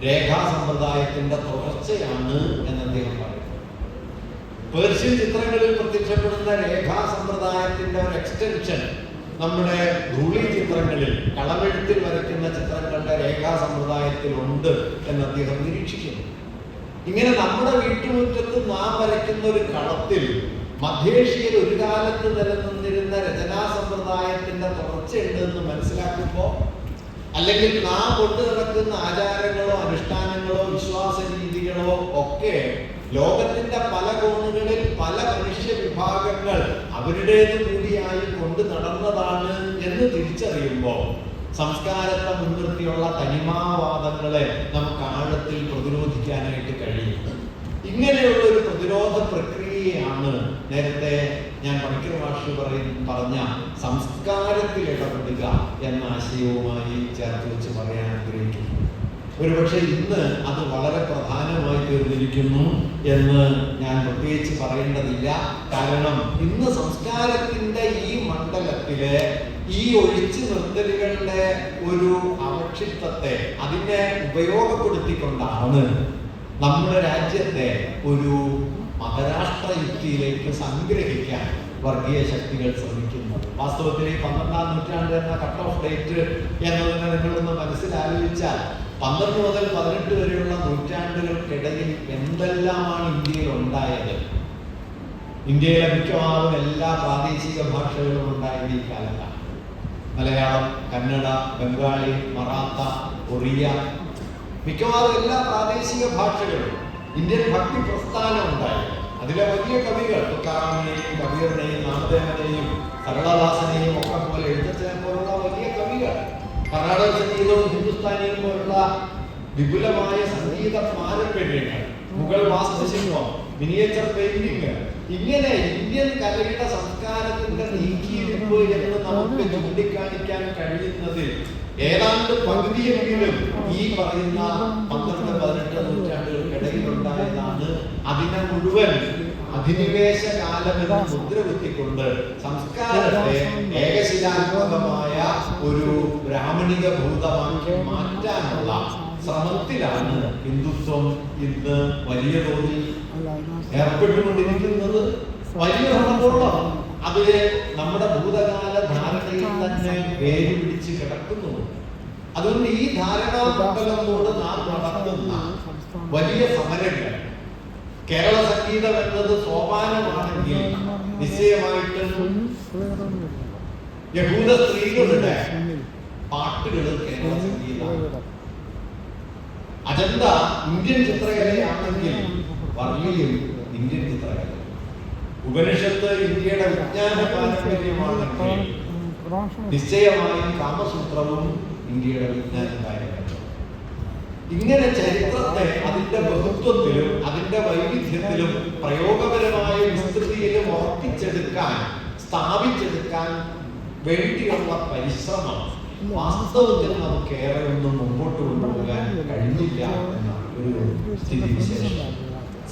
രേഖാ സമ്പ്രദായത്തിന്റെ തുടർച്ചയാണ് എന്ന് അദ്ദേഹം പറയുന്നു. പേർഷ്യൻ ചിത്രങ്ങളിൽ പ്രത്യക്ഷപ്പെടുന്ന രേഖാ സമ്പ്രദായത്തിന്റെ ഒരു എക്സ്റ്റൻഷൻ നമ്മുടെ ധൂളി ചിത്രങ്ങളിൽ, കളമെഴുത്തിൽ വരയ്ക്കുന്ന ചിത്രങ്ങളുടെ രേഖാ സമ്പ്രദായത്തിൽ ഉണ്ട് എന്ന് അദ്ദേഹം നിരീക്ഷിക്കുന്നു. ഇങ്ങനെ നമ്മുടെ വീട്ടുമുറ്റത്ത് നാം വരയ്ക്കുന്ന ഒരു കളത്തിൽ മധ്യേഷ്യയിൽ ഒരു കാലത്ത് നിലനിന്നിരുന്ന രചനാ സമ്പ്രദായത്തിന്റെ തുടർച്ചയുണ്ട് എന്ന് മനസ്സിലാക്കുമ്പോൾ, അല്ലെങ്കിൽ നാം കൊണ്ടു നടക്കുന്ന ആചാരങ്ങളോ അനുഷ്ഠാനങ്ങളോ വിശ്വാസ രീതികളോ ഒക്കെ ലോകത്തിന്റെ പല കോണുകളിൽ പല മനുഷ്യ വിഭാഗങ്ങൾ അവരുടേത് കൂടിയായി കൊണ്ടു നടന്നതാണ് എന്ന് തിരിച്ചറിയുമ്പോൾ സംസ്കാരത്തെ മുൻനിർത്തിയുള്ള തനിമാവാദങ്ങളെ നമുക്ക് ആഴത്തിൽ പ്രതിരോധിക്കാനായിട്ട് കഴിയും. ഇങ്ങനെയുള്ള ഒരു പ്രതിരോധ പ്രക്രിയയാണ് നേരത്തെ ഞാൻ പണിക്കർ മാഷ് പറഞ്ഞ സംസ്കാരത്തിൽ ഇടപെടുക എന്ന ആശയവുമായി ചേർത്ത് വെച്ച് പറയാൻ ആഗ്രഹിക്കുന്നു. ഒരുപക്ഷെ ഇന്ന് അത് വളരെ പ്രധാനമായി തീർന്നിരിക്കുന്നു എന്ന് ഞാൻ പ്രത്യേകിച്ച് പറയേണ്ടതില്ല. കാരണം ഇന്ന് സംസ്കാരത്തിന്റെ ഈ മണ്ഡലത്തിലെ ഈ ഒഴിച്ചു നിർത്തലുകളുടെ ഒരു അവക്ഷിപ്തത്തെ അതിനെ ഉപയോഗപ്പെടുത്തിക്കൊണ്ടാണ് നമ്മുടെ രാജ്യത്തെ ഒരു മതരാഷ്ട്ര യുക്തിയിലേക്ക് സംഗ്രഹിക്കാൻ വർഗീയ ശക്തികൾ ശ്രമിക്കുന്നത്. വാസ്തവത്തിൽ ഈ 12-ാം നൂറ്റാണ്ട് എന്ന കട്ട് ഓഫ് ഡേറ്റ് എന്നതിനെ നിങ്ങളൊന്ന് മനസ്സിലാലോചിച്ചാൽ 12 മുതൽ 18 വരെയുള്ള നൂറ്റാണ്ടുകൾക്കിടയിൽ എന്തെല്ലാമാണ് ഇന്ത്യയിൽ ഉണ്ടായത്. ഇന്ത്യയിലെ മിക്കവാറും എല്ലാ പ്രാദേശിക ഭാഷകളും ഉണ്ടായത് ഈ കാലത്താണ്. മലയാളം, കന്നഡ, ബംഗാളി, മറാത്ത, ഒറിയ, മിക്കവാറും എല്ലാ പ്രാദേശിക ഭാഷകളും. ഇന്ത്യൻ ഭക്തി പ്രസ്ഥാനം ഉണ്ടായി. അതിലെ വലിയ കവികൾ തുക്കാറാമിനെയും കബീറിനെയും നാമദേവനെയും സരളദാസനെയും ഒക്കെ പോലെ എഴുത്തച്ഛനെ പോലുള്ള വലിയ കവികൾ, കർണാടക സംഗീതവും ഹിന്ദുസ്ഥാനിയും പോലുള്ള വിപുലമായ സംഗീത പാരമ്പര്യങ്ങൾ, മുഗൾ വാസ്തുശില്പം, മിനിയേച്ചർ പെയിന്റിങ്, ഇങ്ങനെ ഇന്ത്യൻ കലയുടെ സംസ്കാരത്തിന്റെ നീക്കിയിരിപ്പ് എന്ന് നമുക്ക് ചൂണ്ടിക്കാണിക്കാൻ കഴിയുന്നതിൽ ഏതാണ്ട് പകുതിയെങ്കിലും ഈ പറയുന്ന 12-18 നൂറ്റാണ്ടുകൾക്കിടയിൽ ഉണ്ടായതാണ്. അതിനെ മുഴുവൻ അധിനിവേശ കാലമെന്ന് മുദ്രകുത്തിക്കൊണ്ട് സംസ്കാരത്തെ ഏകശിലാത്മകമായ ഒരു ബ്രാഹ്മണിക ഭൂതമാക്കി മാറ്റാനുള്ള ശ്രമത്തിലാണ് ഹിന്ദുത്വം ഇന്ന് വലിയ തോതിൽ ഏർപ്പെട്ടുകൊണ്ടിരിക്കുന്നത്. വലിയ ഭരണകൂടം അത് നമ്മുടെ ഭൂതകാല ധാരണയിൽ തന്നെ വേര് പിടിച്ച് കിടക്കുന്നു. അതുകൊണ്ട് ഈ ധാരണാമണ്ഡലത്തോട് നാം നടത്തുന്ന വലിയ സമരങ്ങൾ, കേരള സംഗീതം എന്നത് സോപാനമാണെങ്കിൽ നിശ്ചയമായിട്ടും യഹൂദ സ്ത്രീകളുടെ പാട്ടുകൾ കേരള സംഗീതമാണ്. അജന്ത ഇന്ത്യൻ ചിത്രകലയാണെങ്കിൽ വർഗീയം ഇന്ത്യൻ ചിത്രകല. ഉപനിഷത്ത് ഇന്ത്യയുടെ വിജ്ഞാന പാരമ്പര്യമാണെങ്കിൽ നിശ്ചയമായും കാമസൂത്രവും ഇന്ത്യയുടെ വിജ്ഞാന പാരമ്പര്യം. ഇങ്ങനെ ചരിത്രത്തെ അതിന്റെ ബഹുത്വത്തിലും അതിന്റെ വൈവിധ്യത്തിലും പ്രയോഗപരമായ വിസ്തൃതിയിലും ഉറപ്പിച്ചെടുക്കാൻ, സ്ഥാപിച്ചെടുക്കാൻ വേണ്ടിയുള്ള പരിശ്രമം വാസ്തവത്തിൽ നമുക്ക് ഏറെ ഒന്നും മുമ്പോട്ട് കൊണ്ടുപോകാൻ കഴിഞ്ഞില്ല എന്ന ഒരു സ്ഥിതിവിശേഷം.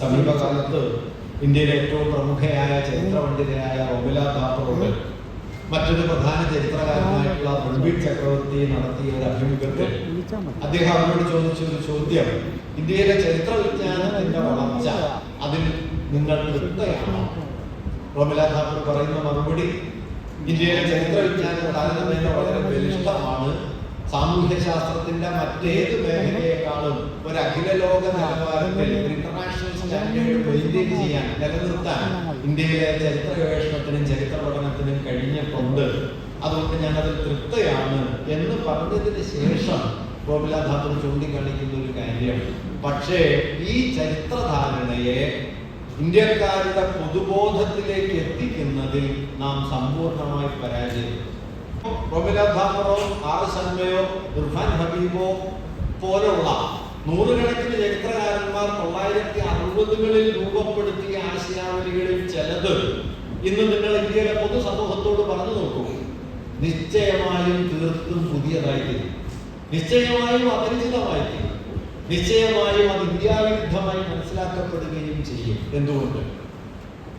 സമീപകാലത്ത് ഇന്ത്യയിലെ ഏറ്റവും പ്രമുഖയായ ചരിത്ര പണ്ഡിതയായ റോമില താപ്പറോട് മറ്റൊരു പ്രധാന ചരിത്രകാരനായിട്ടുള്ള രൺബീർ ചക്രവർത്തി നടത്തിയ ഒരു അഭിമുഖത്തിൽ അദ്ദേഹം അവരോട് ചോദിച്ച ഒരു ചോദ്യം, ഇന്ത്യയിലെ ചരിത്ര വിജ്ഞാനത്തിന്റെ വളർച്ച അതിൽ നിങ്ങൾ തൃപ്തയാണോ? റോമില താപ്പർ പറയുന്ന മറുപടി, ഇന്ത്യയിലെ ചരിത്ര വിജ്ഞാനം താരതമ്യേന വളരെ ബലിഷ്ഠമാണ്. സാമൂഹ്യ ശാസ്ത്രത്തിന്റെ മറ്റേത് മേഖലയെക്കാളും ഒരു അഖില ലോക നിലവാരത്തിൽ ഇന്റർനാഷണൽ സ്റ്റാൻഡേർഡ് മെയിൻറ്റെയിൻ ചെയ്യാൻ, നിലനിർത്താൻ ഇന്ത്യയിലെ ചരിത്ര ഗവേഷണത്തിനും ചരിത്ര പഠനത്തിനും കഴിഞ്ഞിട്ടുണ്ട്. അതുകൊണ്ട് ഞാൻ അതിൽ തൃപ്തയാണ് എന്ന് പറഞ്ഞതിന് ശേഷം റോമില താപ്പർ ചൂണ്ടിക്കാണിക്കുന്ന ഒരു കാര്യം, പക്ഷേ ഈ ചരിത്രധാരണയെ ഇന്ത്യക്കാരുടെ പൊതുബോധത്തിലേക്ക് എത്തിക്കുന്നതിൽ നാം സമ്പൂർണമായി പരാജയപ്പെട്ടു. റോമില താപ്പറോ ആർ ശർമ്മയോ ഇർഫാൻ ഹബീബോ പോലുള്ള നൂറുകണക്കിന് ചരിത്രകാരന്മാർ 1960കളിൽ രൂപപ്പെടുത്തിയ ആശയാവലികളിൽ ചിലത് ഇന്ന് നിങ്ങൾ ഇന്ത്യയിലെ പൊതുസമൂഹത്തോട് പറഞ്ഞു നോക്കൂ, നിശ്ചയമായും തീർത്തും പുതിയതായിത്തീരും, നിശ്ചയമായും അപരിചിതമായിത്തീരും, നിശ്ചയമായും അത് ഇന്ത്യാവിരുദ്ധമായി മനസ്സിലാക്കപ്പെടുകയും ചെയ്യും. എന്തുകൊണ്ട്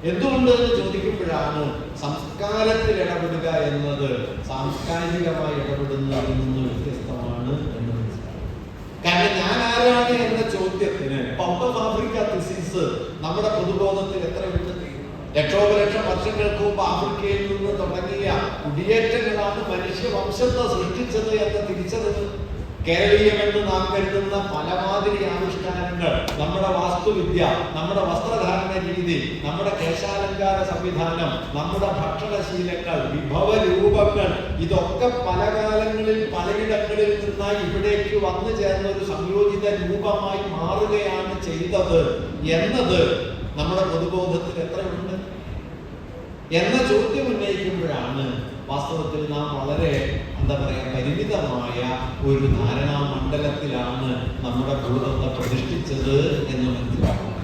എന്ന് ചോദിക്കുമ്പോഴാണ് സംസ്കാരത്തിൽ ഇടപെടുക എന്നത് സാംസ്കാരികമായി ഇടപെടുന്നതിൽ നിന്ന് വ്യത്യസ്തമാണ് എന്ന് മനസ്സിലാക്കും. കാരണം ഞാൻ ആരാണ് എന്ന ചോദ്യത്തിന് ഔട്ട് ഓഫ് ആഫ്രിക്ക തിസിസ് നമ്മുടെ പൊതുബോധത്തിൽ എത്രയുണ്ട്? ലക്ഷോപലക്ഷം വർഷങ്ങൾക്ക് മുമ്പ് ആഫ്രിക്കയിൽ നിന്ന് തുടങ്ങിയ കുടിയേറ്റങ്ങളാണ് മനുഷ്യവംശത്തെ സൃഷ്ടിച്ചത് എന്ന് തിരിച്ചറിഞ്ഞത്. കേരളീയമെന്ന് നാം കരുതുന്ന പലമാതിരി ആവിഷ്കാരങ്ങൾ, നമ്മുടെ വാസ്തുവിദ്യ, നമ്മുടെ വസ്ത്രധാരണ രീതി, നമ്മുടെ കേശാലങ്കാര സംവിധാനം, നമ്മുടെ ഭക്ഷണശീലങ്ങൾ, വിഭവ രൂപങ്ങൾ, ഇതൊക്കെ പല കാലങ്ങളിൽ പലയിടങ്ങളിൽ നിന്നായി ഇവിടേക്ക് വന്നു ചേർന്ന ഒരു സംയോജിത രൂപമായി മാറുകയാണ് ചെയ്തത് എന്നത് നമ്മുടെ പൊതുബോധത്തിൽ എത്രയുണ്ട് എന്ന ചോദ്യം ഉന്നയിക്കുമ്പോഴാണ് വാസ്തവത്തിൽ നാം വളരെ എന്താ പറയുക പരിമിതമായ ഒരു ധാരണാ മണ്ഡലത്തിലാണ് നമ്മുടെ ഭൂതത്തെ പ്രതിഷ്ഠിച്ചത് എന്ന് മനസ്സിലാക്കണം.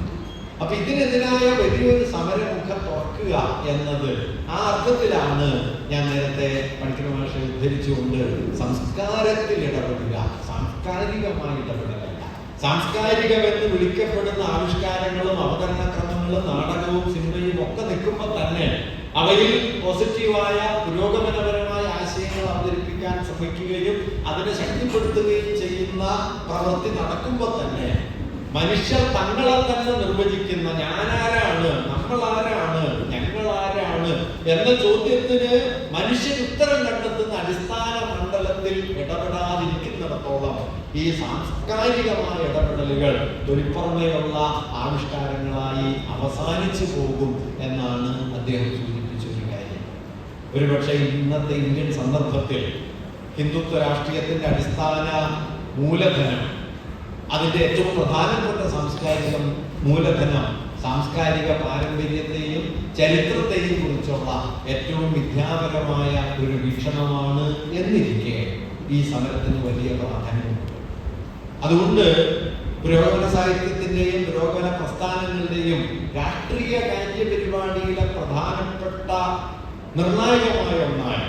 അപ്പൊ ഇതിനെതിരായ വലിയൊരു സമരമുഖം തുറക്കുക എന്നത് ആ അർത്ഥത്തിലാണ് ഞാൻ നേരത്തെ പണിക്കർ മാഷെ ഉദ്ധരിച്ചുകൊണ്ട് സംസ്കാരത്തിൽ ഇടപെടുക, സാംസ്കാരികമായി ഇടപെടലല്ല. സാംസ്കാരികമെന്ന് വിളിക്കപ്പെടുന്ന ആവിഷ്കാരങ്ങളും അവതരണക്രമങ്ങളും നാടകവും സിനിമയും ഒക്കെ നിൽക്കുമ്പോൾ തന്നെ അവയിൽ പോസിറ്റീവായ പുരോഗമനപരമായ ആശയങ്ങൾ അവതരിപ്പിക്കാൻ ശ്രമിക്കുകയും അതിനെ ശക്തിപ്പെടുത്തുകയും ചെയ്യുന്ന പ്രവൃത്തി നടക്കുമ്പോൾ തന്നെ മനുഷ്യർ തങ്ങളെ തന്നെ നിർവചിക്കുന്ന ഞാനാരാണ്, നമ്മളാരാണ്, ഞങ്ങളാരാണ് എന്ന ചോദ്യത്തിന് മനുഷ്യൻ ഉത്തരം കണ്ടെത്തുന്ന അടിസ്ഥാന മണ്ഡലത്തിൽ ഇടപെടാതിരിക്കുന്നിടത്തോളം ഈ സാംസ്കാരികമായ ഇടപെടലുകൾ തൊലിപ്പുറമേയുള്ള ആവിഷ്കാരങ്ങളായി അവസാനിച്ചു പോകും എന്നാണ് അദ്ദേഹം സൂചിപ്പിച്ച ഒരു കാര്യം. ഒരുപക്ഷെ ഇന്നത്തെ ഇന്ത്യൻ സന്ദർഭത്തിൽ ഹിന്ദുത്വ രാഷ്ട്രീയത്തിന്റെ അടിസ്ഥാന മൂലധനം, അതിന്റെ ഏറ്റവും പ്രധാനപ്പെട്ട സാംസ്കാരിക മൂലധനം സാംസ്കാരിക പാരമ്പര്യത്തെയും ചരിത്രത്തെയും കുറിച്ചുള്ള ഏറ്റവും വിദ്യാപരമായ ഒരു വീക്ഷണമാണ് എന്നിരിക്കെ ഈ സമരത്തിന് വലിയ പ്രാധാന്യമുണ്ട്. അതുകൊണ്ട് പുരോഗമന സാഹിത്യത്തിന്റെയും പുരോഗമന പ്രസ്ഥാനങ്ങളുടെയും രാഷ്ട്രീയ കാര്യപരിപാടിയിലെ പ്രധാനപ്പെട്ട നിർണായകമായ ഒന്നാണ്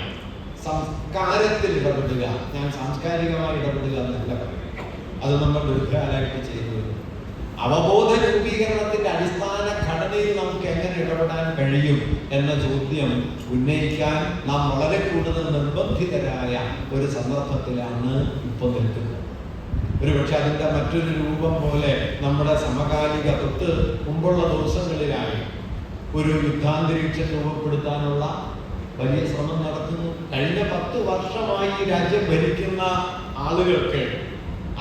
സംസ്കാരത്തിൽ ഇടപെടുക. ഞാൻ സാംസ്കാരികമായി ഇടപെടുക എന്നല്ല പറയുന്നത്, അത് നമ്മൾ ദീർഘകാലമായിട്ട് ചെയ്തു. അവബോധ രൂപീകരണത്തിന്റെ അടിസ്ഥാന ഘടനയിൽ നമുക്ക് എങ്ങനെ ഇടപെടാൻ കഴിയും എന്ന ചോദ്യം ഉന്നയിക്കാൻ നാം വളരെ കൂടുതൽ നിർബന്ധിതരായ ഒരു സന്ദർഭത്തിലാണ് ഇപ്പോൾ നിൽക്കുന്നത്. ഒരുപക്ഷെ അതിന്റെ മറ്റൊരു രൂപം പോലെ നമ്മുടെ സമകാലിക തൊട്ട് മുമ്പുള്ള ദിവസങ്ങളിലായി ഒരു യുദ്ധാന്തരീക്ഷം രൂപപ്പെടുത്താനുള്ള വലിയ ശ്രമം നടത്തുന്നു. കഴിഞ്ഞ 10 വർഷമായി രാജ്യം ഭരിക്കുന്ന ആളുകൾക്ക്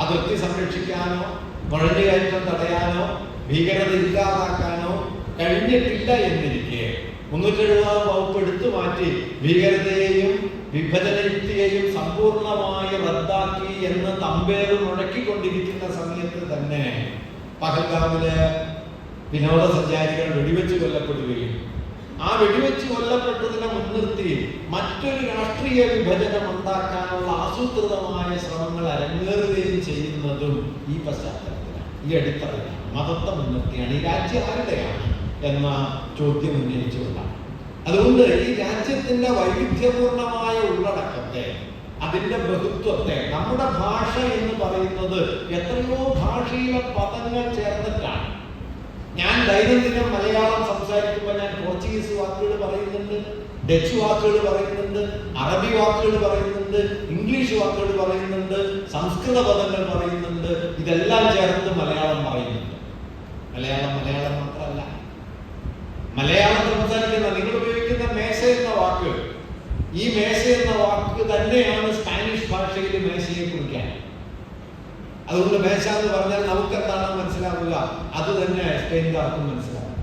അതിർത്തി സംരക്ഷിക്കാനോ നുഴഞ്ഞുകയറ്റം തടയാനോ ഭീകരത ഇല്ലാതാക്കാനോ കഴിഞ്ഞിട്ടില്ല എന്നിരിക്കെ 370 വകുപ്പ് എടുത്തു മാറ്റി ഭീകരതയെയും വിഭജന യുക്തിയെയും സമ്പൂർണമായി റദ്ദാക്കി എന്ന് തമ്പേറ് മുഴക്കിക്കൊണ്ടിരിക്കുന്ന സമയത്ത് തന്നെ പഹൽഗാമിലെ വിനോദസഞ്ചാരികൾ വെടിവെച്ച് കൊല്ലപ്പെടുകയും ആ വെടിവെച്ച് കൊല്ലപ്പെട്ടതിനെ മുൻനിർത്തി മറ്റൊരു രാഷ്ട്രീയ വിഭജനം ഉണ്ടാക്കാനുള്ള ആസൂത്രിതമായ ശ്രമങ്ങൾ അരങ്ങേറുകയും ചെയ്യുന്നതും ഈ പശ്ചാത്തലത്തിലാണ്, ഈ അടിത്തറയിലാണ്, മതത്തെ മുൻനിർത്തിയാണ്. ഈ രാജ്യം ആരുടെയാണ് എന്ന ചോദ്യം ഉന്നയിച്ചുകൊണ്ടാണ്. അതുകൊണ്ട് ഈ രാജ്യത്തിന്റെ വൈവിധ്യപൂർണമായ ഉള്ളടക്കത്തെ, അതിന്റെ ബഹുത്വത്തെ, നമ്മുടെ ഭാഷ എന്ന് പറയുന്നത് എത്രയോ ഭാഷയിലെ പദങ്ങൾ ചേർന്നിട്ടാണ്. ഞാൻ ദൈനംദിനം മലയാളം സംസാരിക്കുമ്പോൾ ഞാൻ പോർച്ചുഗീസ് വാക്കുകൾ പറയുന്നുണ്ട്, ഡച്ച് വാക്കുകൾ പറയുന്നുണ്ട്, അറബി വാക്കുകൾ പറയുന്നുണ്ട്, ഇംഗ്ലീഷ് വാക്കുകൾ പറയുന്നുണ്ട്, സംസ്കൃത പദങ്ങൾ പറയുന്നുണ്ട്. ഇതെല്ലാം ചേർത്ത് മലയാളം പറയുന്നുണ്ട്. മലയാളം മാത്രമല്ല, മലയാളം സംസാരിക്കുന്ന നിങ്ങൾ ഉപയോഗിക്കുന്ന മേശ എന്ന വാക്ക്, ഈ മേശ എന്ന വാക്ക് തന്നെയാണ് സ്പാനിഷ് ഭാഷയിൽ മേശയെ കുറിക്കാൻ. അതുകൊണ്ട് മേശ എന്ന് പറഞ്ഞാൽ നമുക്ക് എന്താണ് മനസ്സിലാവുക, അത് തന്നെ സ്പെയിൻകാർക്കും മനസ്സിലാവും.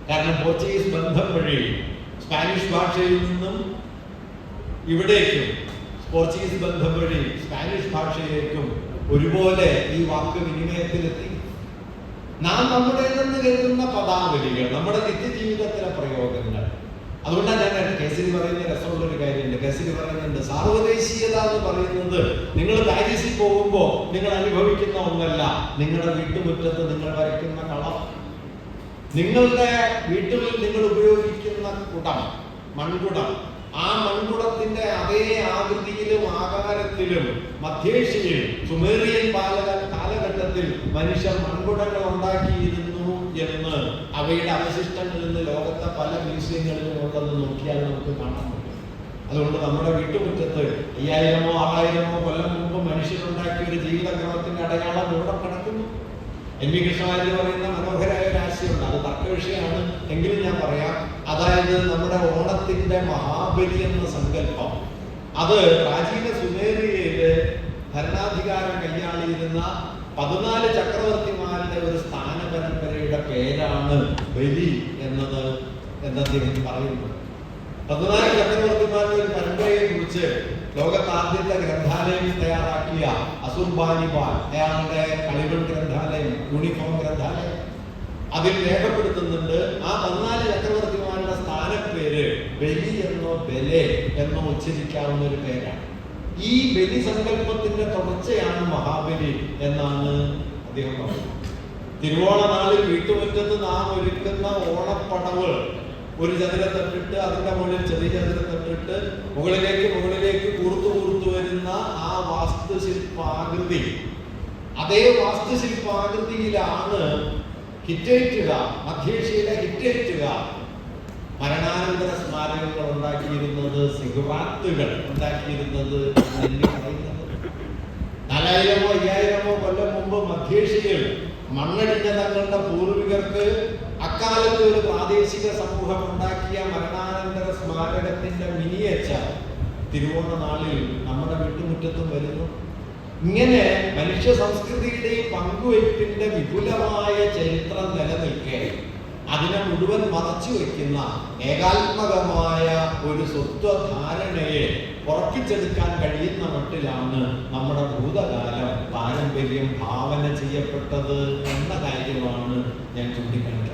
കാരണം പോർച്ചുഗീസ് ബന്ധം വഴി സ്പാനിഷ് ഭാഷയിൽ നിന്നും ഇവിടേക്കും, പോർച്ചുഗീസ് ബന്ധം വഴി സ്പാനിഷ് ഭാഷയിലേക്കും ഒരുപോലെ ഈ വാക്ക് വിനിമയത്തിലെത്തി. നാം നമ്മുടേതെന്ന് കരുതുന്ന പദാവലികൾ, നമ്മുടെ നിത്യജീവിതത്തിലെ പ്രയോഗങ്ങൾ. അതുകൊണ്ടാണ് ഞാൻ കേസരി പറയുന്ന രസമുള്ള ഒരു കാര്യമുണ്ട്. കേസരി പറയുന്നുണ്ട്, സാർവദേശീയത എന്ന് പറയുന്നത് നിങ്ങൾ പാരീസിൽ പോകുമ്പോൾ നിങ്ങൾ അനുഭവിക്കുന്ന ഒന്നല്ല, നിങ്ങളുടെ വീട്ടുമുറ്റത്ത് നിങ്ങൾ വരയ്ക്കുന്ന കളം, നിങ്ങളുടെ വീട്ടിൽ നിങ്ങൾ ഉപയോഗിക്കുന്ന കുടം, മൺകുടം, ആ മൺകുടത്തിന്റെ അതേ ആകൃതിയിലും ആകാരത്തിലും മധ്യേഷ്യയിൽ സുമേറിയൻ കാലഘട്ടത്തിൽ മനുഷ്യർ മൺകുടങ്ങൾ ഉണ്ടാക്കിയിരുന്നു എന്ന് അവയുടെ അവശിഷ്ടങ്ങളിൽ നിന്ന് ലോകത്തെ പല മ്യൂസിയങ്ങളിലും ഉള്ളത് നോക്കിയാൽ നമുക്ക് കാണാൻ പറ്റും. അതുകൊണ്ട് നമ്മുടെ വീട്ടുമുറ്റത്ത് 5000-ഓ 6000-ഓ കൊല്ലം മുമ്പ് മനുഷ്യരുണ്ടാക്കിയ ഒരു ജീവിതക്രമത്തിന്റെ അടയാളം ഇവിടെ കിടക്കുന്നു. എൻ വി കൃഷ്ണവാര്യർ പറയുന്ന മനോഹരമായ ഒരു ആശയമുണ്ട്, അത് തർക്ക വിഷയമാണ് എങ്കിലും ഞാൻ പറയാം. അതായത് നമ്മുടെ ഓണത്തിന്റെ മഹാബലി എന്ന സങ്കല്പം, അത് പ്രാചീന സുമേറിയയില് ഭരണാധികാരം കൈയാളിയിരുന്ന 14 ചക്രവർത്തിമാരുടെ ഒരു സ്ഥാന പരമ്പരയുടെ പേരാണ് ബലി എന്നത് അദ്ദേഹം പറയുന്നത്. 14 ചക്രവർത്തിമാരുടെ ഒരു പരമ്പരയെ കുറിച്ച് ലോകത്ത് ആദ്യത്തെ ഗ്രന്ഥാലയം തയ്യാറാക്കിയ അസുർബാനിപാൽ, അയാളുടെ കളികൾ ഗ്രന്ഥാലയം, യൂണിഫോം ഗ്രന്ഥാലയം, അതിൽ രേഖപ്പെടുത്തുന്നുണ്ട് ആ 14 ചക്രവർത്തിമാരുടെ സ്ഥാന സ്ഥാനപ്പേര് ബലി എന്നോ ബലെ എന്നോ ഉച്ചരിക്കാവുന്ന ഒരു പേരാണ്. ഈ ബലി സങ്കല്പത്തിന്റെ തുടർച്ചയാണ് മഹാബലി എന്നാണ് അദ്ദേഹം പറഞ്ഞത്. തിരുവോണ നാളിൽ വീട്ടുമുറ്റത്ത് നാം ഒരുക്കുന്ന ഓണപ്പടവ് ഒരു ചതുരത്തട്ടിട്ട് അതിന്റെ മുകളിൽ ചെറിയ ചതുരത്തട്ടിട്ട് മുകളിലേക്ക് കൂർത്തു വരുന്ന ആ വാസ്തുശില്പാകൃതി, അതേ വാസ്തുശില്പാകൃതിയിലാണ് മധ്യേഷ്യയിലെ ഹിറ്റൈറ്റുകാർ മരണാനന്തര സ്മാരകങ്ങൾ ഉണ്ടാക്കിയിരുന്നത്, സിഗുറാത്തുകൾ ഉണ്ടാക്കിയിരുന്നത്. 4000-ഓ 5000-ഓ കൊല്ലം മുമ്പ് മധ്യേഷ്യയിൽ മണ്ണടിഞ്ഞ തങ്ങളുടെ പൂർവികർക്ക് അക്കാലത്ത് ഒരു പ്രാദേശിക സമൂഹം ഉണ്ടാക്കിയ മരണാനന്തര സ്മാരകത്തിന്റെ മിനിയേച്ചർ തിരുവോണ നാളിൽ നമ്മുടെ വീട്ടുമുറ്റത്തും വരുന്നു. ഇങ്ങനെ മനുഷ്യ സംസ്കൃതിയുടെയും പങ്കുവയ്പ്പിന്റെ വിപുലമായ ചരിത്രം നിലനിൽക്കെ അതിനെ മുഴുവൻ മറച്ചു വയ്ക്കുന്ന ഏകാത്മകമായ ഒരു സ്വത്വധാരണയെ ഉറപ്പിച്ചെടുക്കാൻ കഴിയുന്ന മട്ടിലാണ് നമ്മുടെ ഭൂതകാലം പാരമ്പര്യം ഭാവന ചെയ്യപ്പെട്ടത് എന്ന കാര്യമാണ് ഞാൻ ചൂണ്ടിക്കാണിക്കുന്നത്.